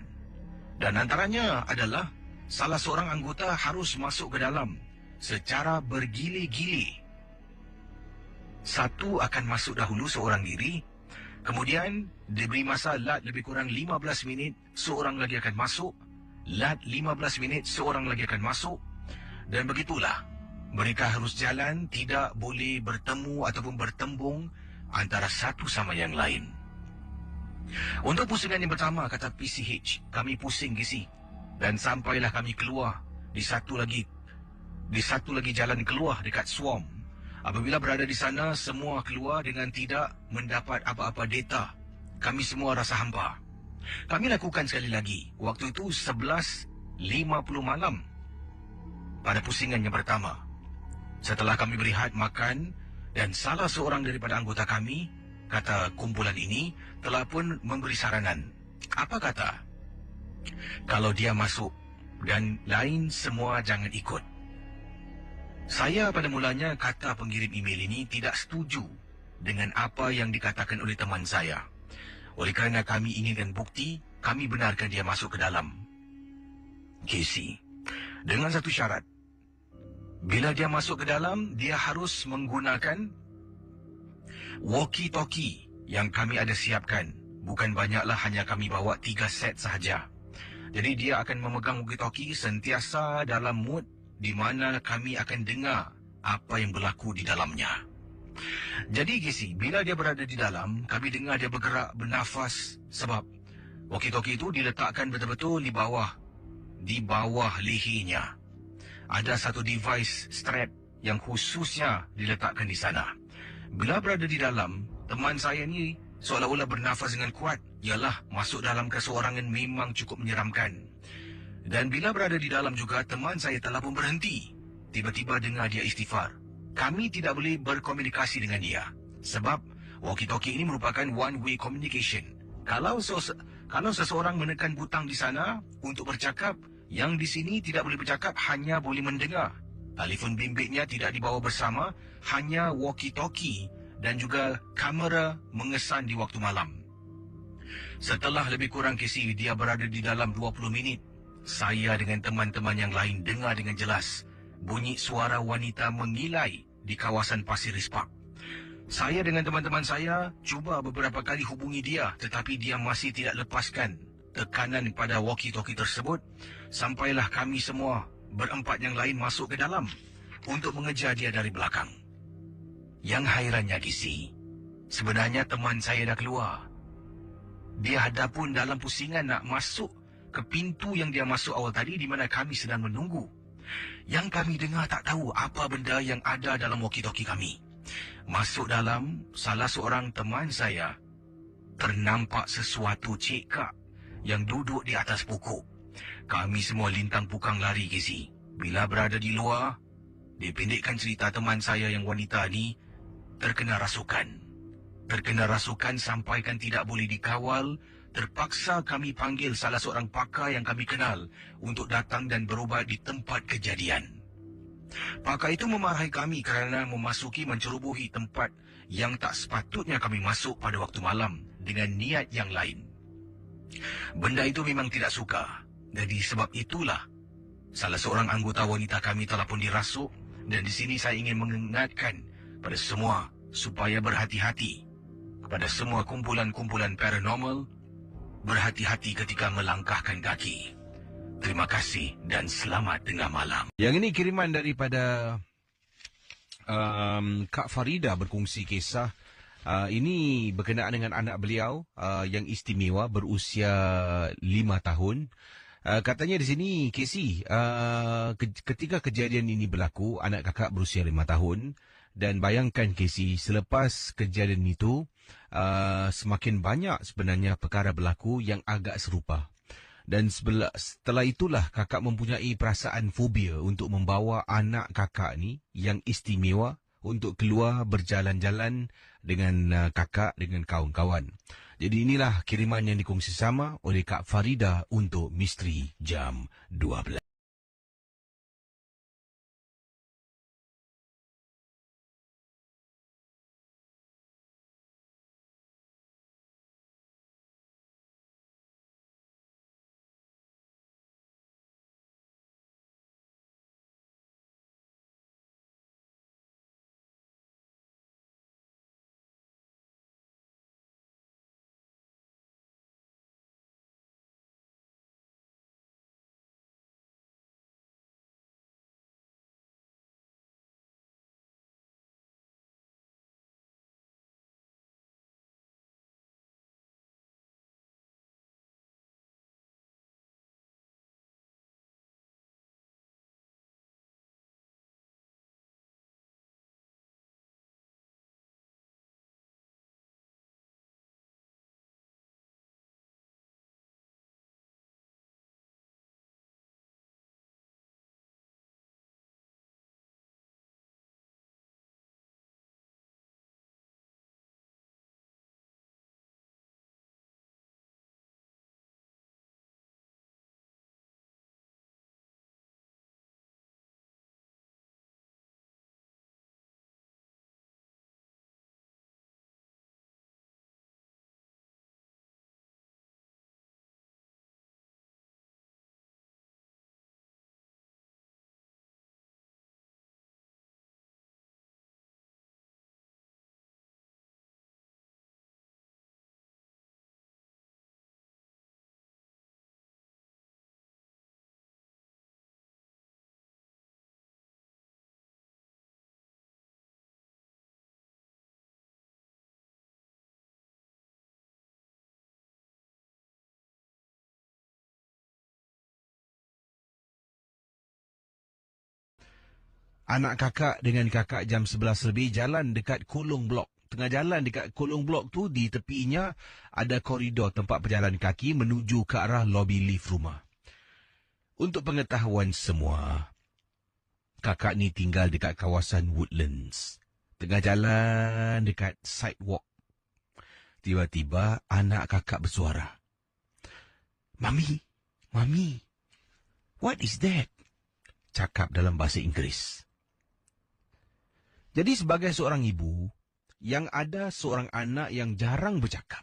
dan antaranya adalah salah seorang anggota harus masuk ke dalam secara bergili-gili. Satu akan masuk dahulu seorang diri, kemudian diberi masa lat lebih kurang 15 minit, seorang lagi akan masuk, lat 15 minit, seorang lagi akan masuk, dan begitulah mereka harus jalan, tidak boleh bertemu ataupun bertembung antara satu sama yang lain. Untuk pusingan yang pertama, kata PCH, kami pusing Casey, dan sampailah kami keluar di satu lagi jalan keluar dekat swarm. Apabila berada di sana, semua keluar dengan tidak mendapat apa-apa data. Kami semua rasa hampa. Kami lakukan sekali lagi, waktu itu 11.50 malam pada pusingan yang pertama. Setelah kami berehat makan, dan salah seorang daripada anggota kami, kata kumpulan ini, telah pun memberi saranan Apa kata? Kalau dia masuk dan lain semua jangan ikut. Saya pada mulanya kata pengirim email ini tidak setuju dengan apa yang dikatakan oleh teman saya. Oleh kerana kami inginkan bukti, kami benarkan dia masuk ke dalam. Casey, dengan satu syarat. Bila dia masuk ke dalam, dia harus menggunakan walkie-talkie yang kami ada siapkan. Bukan banyaklah, hanya kami bawa 3 set sahaja. Jadi dia akan memegang walkie-talkie sentiasa dalam mood di mana kami akan dengar apa yang berlaku di dalamnya. Jadi Casey, bila dia berada di dalam, kami dengar dia bergerak, bernafas, sebab walkie-talkie itu diletakkan betul-betul di bawah lehernya. Ada satu device strap yang khususnya diletakkan di sana. Bila berada di dalam, teman saya ni seolah-olah bernafas dengan kuat. Yalah, masuk dalam keseorangan memang cukup menyeramkan. Dan bila berada di dalam juga, teman saya telah pun berhenti. Tiba-tiba dengar dia istighfar. Kami tidak boleh berkomunikasi dengan dia. Sebab walkie-talkie ini merupakan one-way communication. Kalau seseorang menekan butang di sana untuk bercakap, yang di sini tidak boleh bercakap, hanya boleh mendengar. Telefon bimbitnya tidak dibawa bersama, hanya walkie-talkie dan juga kamera mengesan di waktu malam. Setelah lebih kurang Casey, dia berada di dalam 20 minit. Saya dengan teman-teman yang lain dengar dengan jelas bunyi suara wanita mengilai di kawasan Pasir Ris Park. Saya dengan teman-teman saya cuba beberapa kali hubungi dia, tetapi dia masih tidak lepaskan tekanan pada walkie-talkie tersebut. Sampailah kami semua berempat yang lain masuk ke dalam untuk mengejar dia dari belakang. Yang hairannya Casey, sebenarnya teman saya dah keluar. Dia ada pun dalam pusingan nak masuk ke pintu yang dia masuk awal tadi, di mana kami sedang menunggu. Yang kami dengar tak tahu apa benda yang ada dalam walkie-talkie kami. Masuk dalam, salah seorang teman saya ternampak sesuatu cekak yang duduk di atas pokok. Kami semua lintang pukang lari, Casey. Bila berada di luar, dipendekkan cerita, teman saya yang wanita ni terkena rasukan. Terkena rasukan sampaikan tidak boleh dikawal. Terpaksa kami panggil salah seorang pakar yang kami kenal untuk datang dan berubat di tempat kejadian. Pakar itu memarahi kami kerana mencerobohi tempat yang tak sepatutnya kami masuk pada waktu malam dengan niat yang lain. Benda itu memang tidak suka. Jadi sebab itulah salah seorang anggota wanita kami telah pun dirasuk. Dan di sini saya ingin mengingatkan pada semua supaya berhati-hati. Kepada semua kumpulan-kumpulan paranormal, berhati-hati ketika melangkahkan kaki. Terima kasih dan selamat tengah malam. Yang ini kiriman daripada Kak Farida berkongsi kisah. Ini berkenaan dengan anak beliau yang istimewa berusia 5 tahun. Katanya di sini, Casey, ketika kejadian ini berlaku, anak kakak berusia 5 tahun. Dan bayangkan, Casey, selepas kejadian itu, semakin banyak sebenarnya perkara berlaku yang agak serupa. Dan setelah itulah kakak mempunyai perasaan fobia untuk membawa anak kakak ni yang istimewa untuk keluar berjalan-jalan dengan kakak, dengan kawan-kawan. Jadi inilah kiriman yang dikongsi sama oleh Kak Farida untuk Misteri Jam 12. Anak kakak dengan kakak jam 11 lebih jalan dekat kolong blok. Tengah jalan dekat kolong blok tu, di tepinya ada koridor tempat berjalan kaki menuju ke arah lobi lift rumah. Untuk pengetahuan semua, kakak ni tinggal dekat kawasan Woodlands. Tengah jalan dekat sidewalk. Tiba-tiba anak kakak bersuara. Mami, what is that? Cakap dalam bahasa Inggeris. Jadi sebagai seorang ibu, yang ada seorang anak yang jarang bercakap,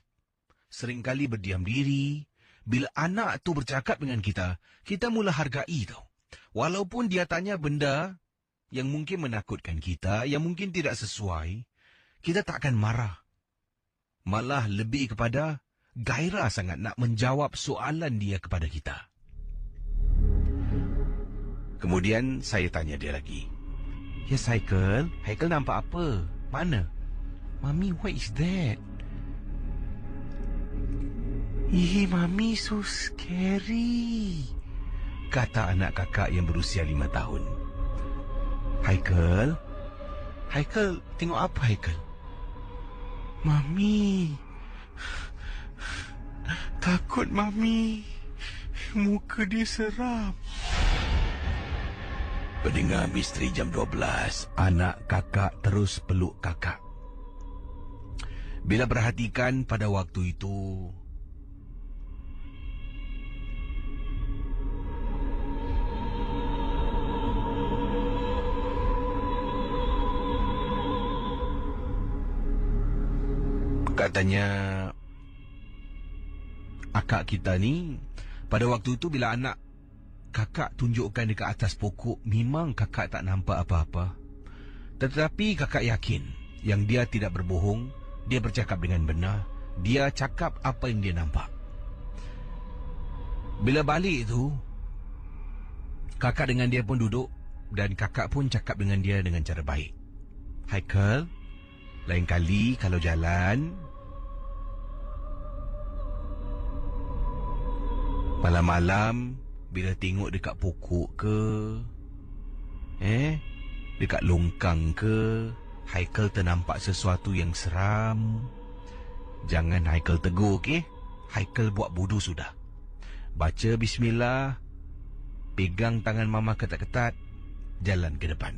seringkali berdiam diri. Bila anak tu bercakap dengan kita mula hargai tau. Walaupun dia tanya benda yang mungkin menakutkan kita, yang mungkin tidak sesuai, kita tak akan marah. Malah lebih kepada gairah sangat nak menjawab soalan dia kepada kita. Kemudian saya tanya dia lagi. Yes, Haikal nampak apa? Mana? Mami, what is that? Mami, so scary, kata anak kakak yang berusia 5 tahun. Haikal, tengok apa Haikal? Mami, takut Mami, muka dia seram. Pendengar Misteri Jam 12, anak kakak terus peluk kakak. Bila perhatikan pada waktu itu, katanya akak kita ni, pada waktu itu bila anak kakak tunjukkan dekat atas pokok, memang kakak tak nampak apa-apa. Tetapi kakak yakin yang dia tidak berbohong, dia bercakap dengan benar, dia cakap apa yang dia nampak. Bila balik tu, kakak dengan dia pun duduk dan kakak pun cakap dengan dia dengan cara baik. Haikal, lain kali kalau jalan, malam-malam bila tengok dekat pokok ke, dekat longkang ke, Haikal ternampak sesuatu yang seram, jangan Haikal tegur, okey? Haikal buat bodoh sudah. Baca bismillah, pegang tangan mama ketat-ketat, jalan ke depan.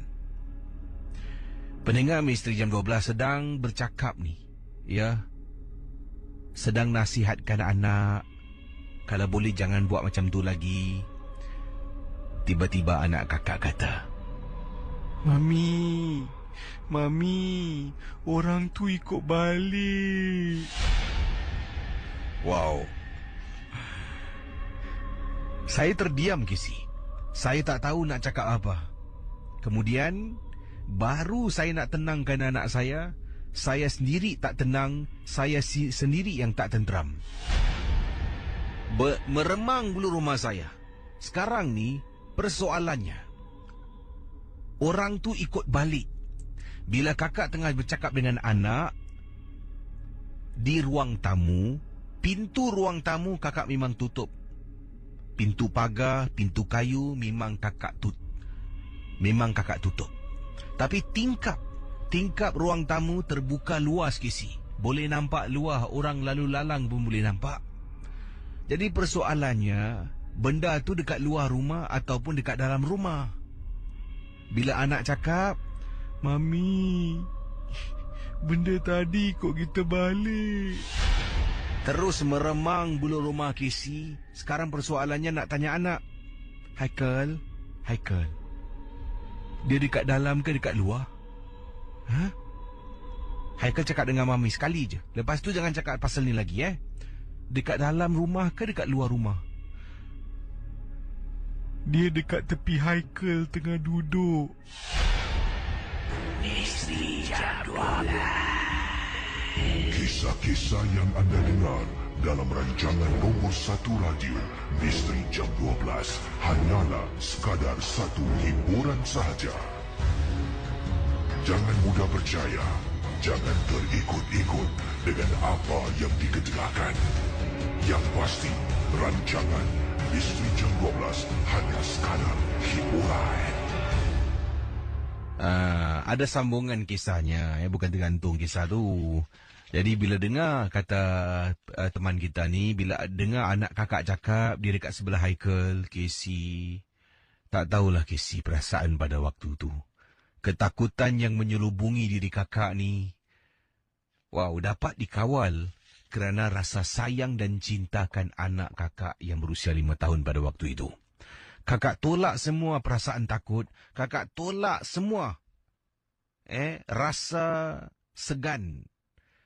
Pendengar Misteri Jam 12 sedang bercakap ni, ya, sedang nasihatkan anak, kalau boleh jangan buat macam tu lagi. Tiba-tiba anak kakak kata, Mami, orang tu ikut balik. Wow. Saya terdiam, Kisi. Saya tak tahu nak cakap apa. Kemudian, baru saya nak tenangkan anak saya sendiri tak tenang, saya sendiri yang tak tenteram. Meremang bulu rumah saya. Sekarang ni, persoalannya, orang tu ikut balik. Bila kakak tengah bercakap dengan anak di ruang tamu, pintu ruang tamu kakak memang tutup. Pintu pagar, pintu kayu memang kakak tutup. Tapi tingkap ruang tamu terbuka luas, Kisi. Boleh nampak luar, orang lalu lalang pun boleh nampak. Jadi persoalannya, benda tu dekat luar rumah ataupun dekat dalam rumah. Bila anak cakap, Mami, benda tadi kok kita balik. Terus meremang bulu rumah Kisi. Sekarang persoalannya nak tanya anak, Haikal, dia dekat dalam ke dekat luar? Haikal cakap dengan Mami sekali je. Lepas tu jangan cakap pasal ni lagi, Dekat dalam rumah ke dekat luar rumah? Dia dekat tepi Haikal tengah duduk. Misteri Jam 12. Kisah-kisah yang anda dengar dalam rancangan nombor 1 radio Misteri Jam 12 hanyalah sekadar satu hiburan sahaja. Jangan mudah percaya, jangan terikut-ikut dengan apa yang dikejelaskan. Yang pasti, rancangan Misteri Jam 12 hanya sekadar hiburan. Ada sambungan kisahnya, bukan tergantung kisah tu. Jadi bila dengar kata teman kita ni, bila dengar anak kakak cakap dia dekat sebelah Haikal, Casey, tak tahulah Casey perasaan pada waktu tu. Ketakutan yang menyelubungi diri kakak ni, dapat dikawal kerana rasa sayang dan cintakan anak kakak yang berusia 5 tahun pada waktu itu. Kakak tolak semua perasaan takut, kakak tolak semua rasa segan.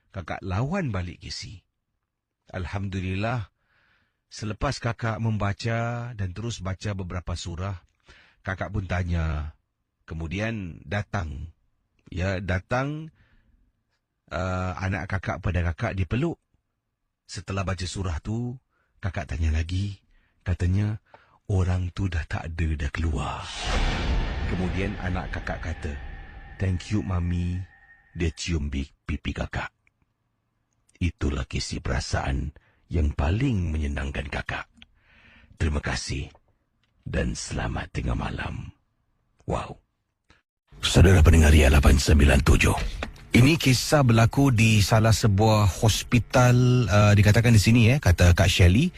Kakak lawan balik Casey. Alhamdulillah, selepas kakak membaca dan terus baca beberapa surah, kakak pun tanya. Kemudian datang anak kakak pada kakak dipeluk. Setelah baca surah tu, kakak tanya lagi. Katanya, orang tu dah tak ada, dah keluar. Kemudian anak kakak kata, "Thank you, Mami." Dia cium pipi kakak. Itulah kisah perasaan yang paling menyenangkan kakak. Terima kasih dan selamat tengah malam. Wow. Saudara pendengar Ria 897. Ini kisah berlaku di salah sebuah hospital, dikatakan di sini kata Kak Shelley,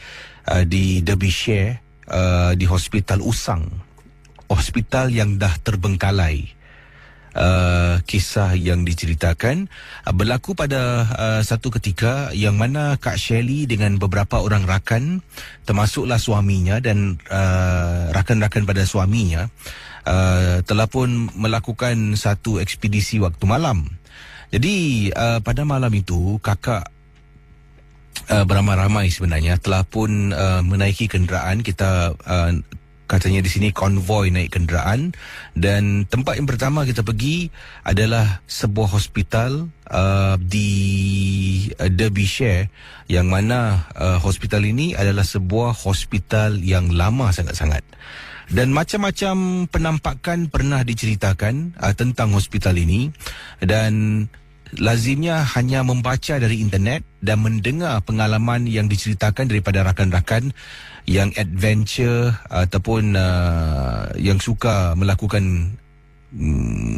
di Derbyshire, di Hospital Usang. Hospital yang dah terbengkalai. Kisah yang diceritakan berlaku pada satu ketika yang mana Kak Shelley dengan beberapa orang rakan, termasuklah suaminya dan rakan-rakan pada suaminya, telah pun melakukan satu ekspedisi waktu malam. Jadi pada malam itu kakak beramai-ramai sebenarnya telah pun menaiki kenderaan. Kita katanya di sini konvoi naik kenderaan, dan tempat yang pertama kita pergi adalah sebuah hospital di Derbyshire, yang mana hospital ini adalah sebuah hospital yang lama sangat-sangat. Dan macam-macam penampakan pernah diceritakan tentang hospital ini, dan lazimnya hanya membaca dari internet dan mendengar pengalaman yang diceritakan daripada rakan-rakan yang adventure ataupun yang suka melakukan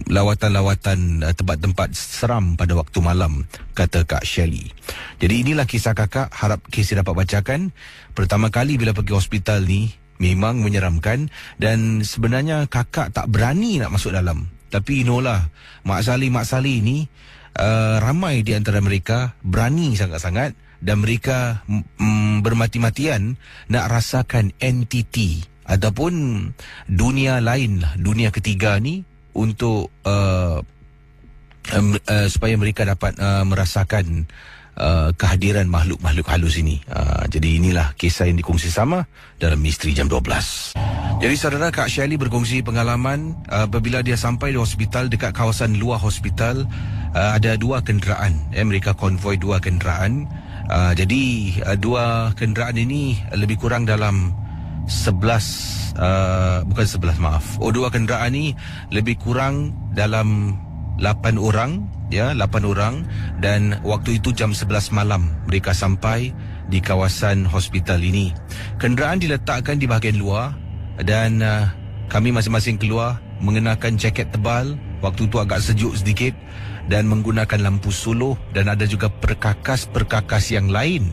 lawatan-lawatan tempat-tempat seram pada waktu malam, kata Kak Shelley. Jadi inilah kisah kakak, harap Casey dapat bacakan. Pertama kali bila pergi hospital ni memang menyeramkan, dan sebenarnya kakak tak berani nak masuk dalam. Tapi inolah, Mak Salih ni ramai di antara mereka berani sangat-sangat, dan mereka bermati-matian nak rasakan entiti ataupun dunia lain lah, dunia ketiga ni, untuk supaya mereka dapat merasakan kehadiran makhluk-makhluk halus ini. Jadi inilah kisah yang dikongsi sama dalam Misteri Jam 12. Jadi saudara, Kak Shelley berkongsi pengalaman apabila dia sampai di hospital, dekat kawasan luar hospital ada dua kenderaan. Mereka konvoi dua kenderaan. Jadi dua kenderaan ini lebih kurang dalam 11 dua kenderaan ni lebih kurang dalam 8 orang, 8 orang, dan waktu itu jam 11 malam mereka sampai di kawasan hospital ini. Kenderaan diletakkan di bahagian luar, dan kami masing-masing keluar mengenakan jaket tebal. Waktu itu agak sejuk sedikit, dan menggunakan lampu suluh, dan ada juga perkakas-perkakas yang lain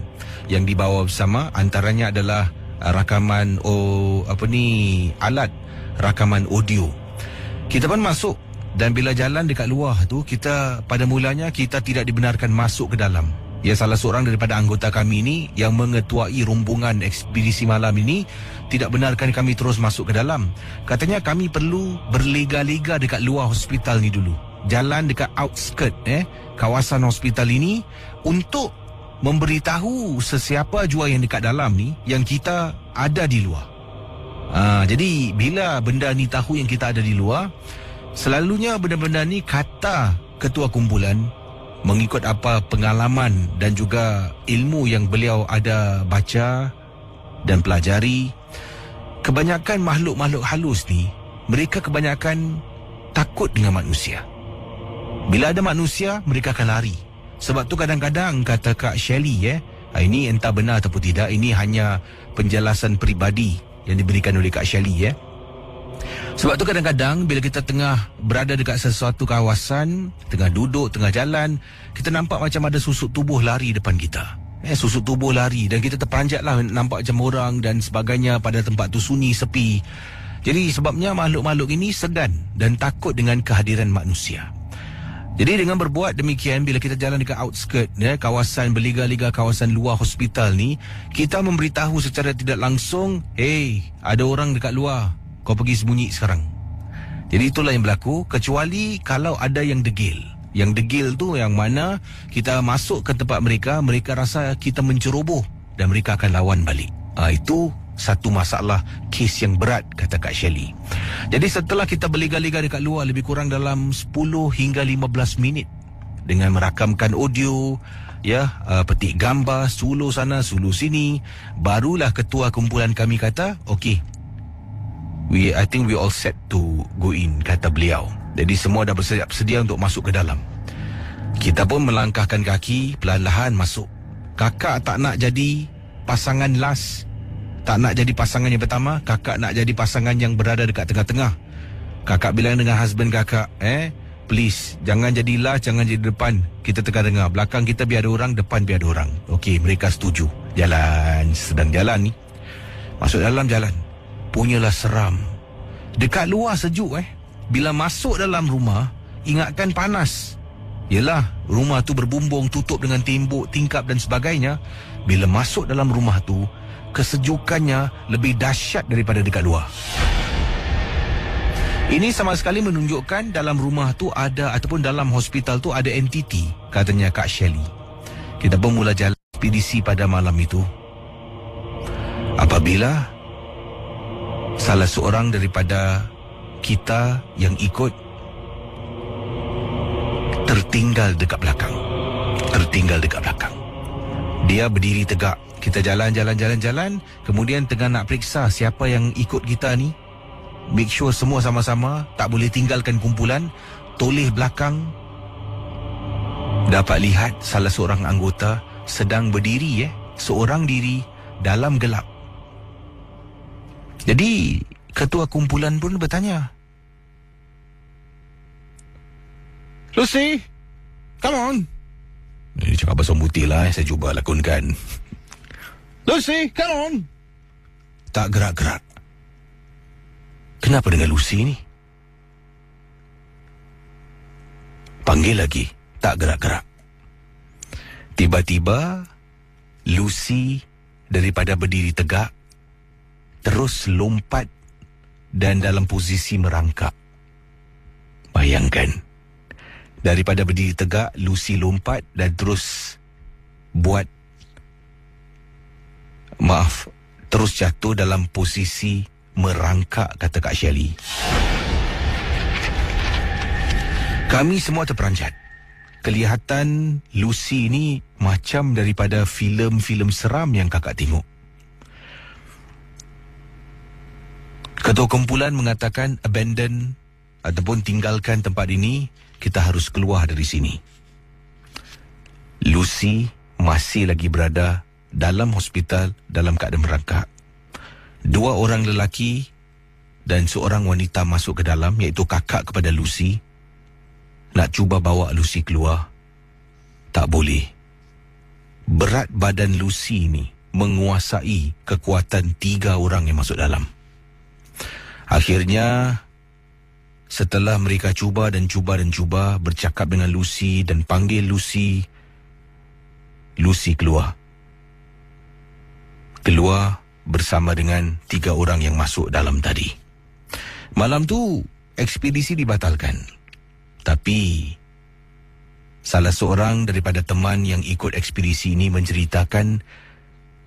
yang dibawa bersama. Antaranya adalah rakaman alat rakaman audio. Kita pun masuk, dan bila jalan dekat luar tu, kita pada mulanya kita tidak dibenarkan masuk ke dalam. Ya, salah seorang daripada anggota kami ni yang mengetuai rombongan ekspedisi malam ini tidak benarkan kami terus masuk ke dalam. Katanya kami perlu berlega-lega dekat luar hospital ni dulu, jalan dekat outskirt kawasan hospital ini, untuk memberitahu sesiapa jua yang dekat dalam ni yang kita ada di luar. Jadi bila benda ni tahu yang kita ada di luar, selalunya benda-benda ni kata ketua kumpulan, mengikut apa pengalaman dan juga ilmu yang beliau ada baca dan pelajari, kebanyakan makhluk-makhluk halus ni, mereka kebanyakan takut dengan manusia. Bila ada manusia, mereka akan lari. Sebab tu kadang-kadang kata Kak Shelley, ini entah benar ataupun tidak, ini hanya penjelasan peribadi yang diberikan oleh Kak Shelley, Sebab tu kadang-kadang bila kita tengah berada dekat sesuatu kawasan, tengah duduk, tengah jalan, kita nampak macam ada susuk tubuh lari depan kita. Susuk tubuh lari dan kita terperanjat lah nampak macam orang dan sebagainya pada tempat tu sunyi, sepi. Jadi sebabnya makhluk-makhluk ini segan dan takut dengan kehadiran manusia. Jadi dengan berbuat demikian, bila kita jalan dekat outskirt, kawasan berliga-liga, kawasan luar hospital ni, kita memberitahu secara tidak langsung, hey, ada orang dekat luar, kau pergi sembunyi sekarang. Jadi itulah yang berlaku, kecuali kalau ada yang degil. Yang degil tu yang mana kita masuk ke tempat mereka, mereka rasa kita menceroboh dan mereka akan lawan balik. Itu satu masalah, kes yang berat, kata Kak Shirley. Jadi setelah kita berliga-liga dekat luar lebih kurang dalam 10 hingga 15 minit dengan merakamkan audio, petik gambar, suluh sana, suluh sini, barulah ketua kumpulan kami kata, okay, I think we all set to go in, kata beliau. Jadi semua dah bersiap sedia untuk masuk ke dalam. Kita pun melangkahkan kaki, perlahan-lahan masuk. Kakak tak nak jadi pasangan last, tak nak jadi pasangan yang pertama. Kakak nak jadi pasangan yang berada dekat tengah-tengah. Kakak bilang dengan husband kakak, please, jangan jadi last, jangan jadi depan. Kita tengah dengar, belakang kita biar ada orang, depan biar ada orang. Okey, mereka setuju. Jalan, sedang jalan ni, masuk dalam jalan, punyalah seram. Dekat luar sejuk bila masuk dalam rumah, ingatkan panas. Yelah, rumah tu berbumbung, tutup dengan tembok, tingkap dan sebagainya. Bila masuk dalam rumah tu, kesejukannya lebih dahsyat daripada dekat luar. Ini sama sekali menunjukkan dalam rumah tu ada, ataupun dalam hospital tu ada entiti, katanya Kak Shirley. Kita pun mula jalan ekspedisi pada malam itu. Apabila salah seorang daripada kita yang ikut tertinggal dekat belakang. Dia berdiri tegak. Kita jalan, kemudian tengah nak periksa siapa yang ikut kita ni. Make sure semua sama-sama, tak boleh tinggalkan kumpulan. Toleh belakang, dapat lihat salah seorang anggota sedang berdiri, seorang diri dalam gelap. Jadi ketua kumpulan pun bertanya, Lucy, come on. Ini cakap bahasa putih lah, saya cuba lakonkan. Lucy, come on. Tak gerak-gerak. Kenapa dengan Lucy ni? Panggil lagi, tak gerak-gerak. Tiba-tiba Lucy daripada berdiri tegak terus lompat dan dalam posisi merangkak. Bayangkan, daripada berdiri tegak, Lucy lompat dan terus terus jatuh dalam posisi merangkak, kata Kak Shirley. Kami semua terperanjat. Kelihatan Lucy ni macam daripada filem-filem seram yang kakak tengok. Ketua kumpulan mengatakan abandon ataupun tinggalkan tempat ini, kita harus keluar dari sini. Lucy masih lagi berada dalam hospital dalam keadaan merangkak. 2 orang lelaki dan seorang wanita masuk ke dalam, iaitu kakak kepada Lucy. Nak cuba bawa Lucy keluar, tak boleh. Berat badan Lucy ni menguasai kekuatan 3 orang yang masuk dalam. Akhirnya, setelah mereka cuba bercakap dengan Lucy dan panggil Lucy, Lucy keluar bersama dengan 3 orang yang masuk dalam tadi. Malam tu ekspedisi dibatalkan, tapi salah seorang daripada teman yang ikut ekspedisi ini menceritakan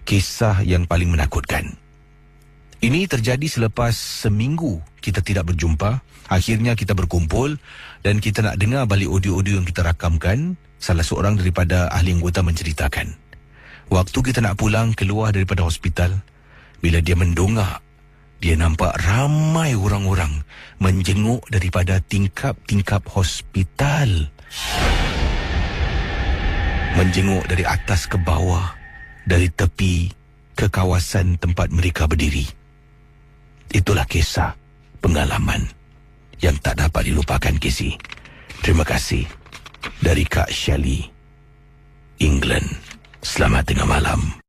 kisah yang paling menakutkan. Ini terjadi selepas seminggu kita tidak berjumpa. Akhirnya kita berkumpul dan kita nak dengar balik audio-audio yang kita rakamkan. Salah seorang daripada ahli anggota menceritakan, waktu kita nak pulang keluar daripada hospital, bila dia mendongak, dia nampak ramai orang-orang menjenguk daripada tingkap-tingkap hospital. Menjenguk dari atas ke bawah, dari tepi ke kawasan tempat mereka berdiri. Itulah kisah pengalaman yang tak dapat dilupakan, Casey. Terima kasih. Dari Kak Shelley, England. Selamat tengah malam.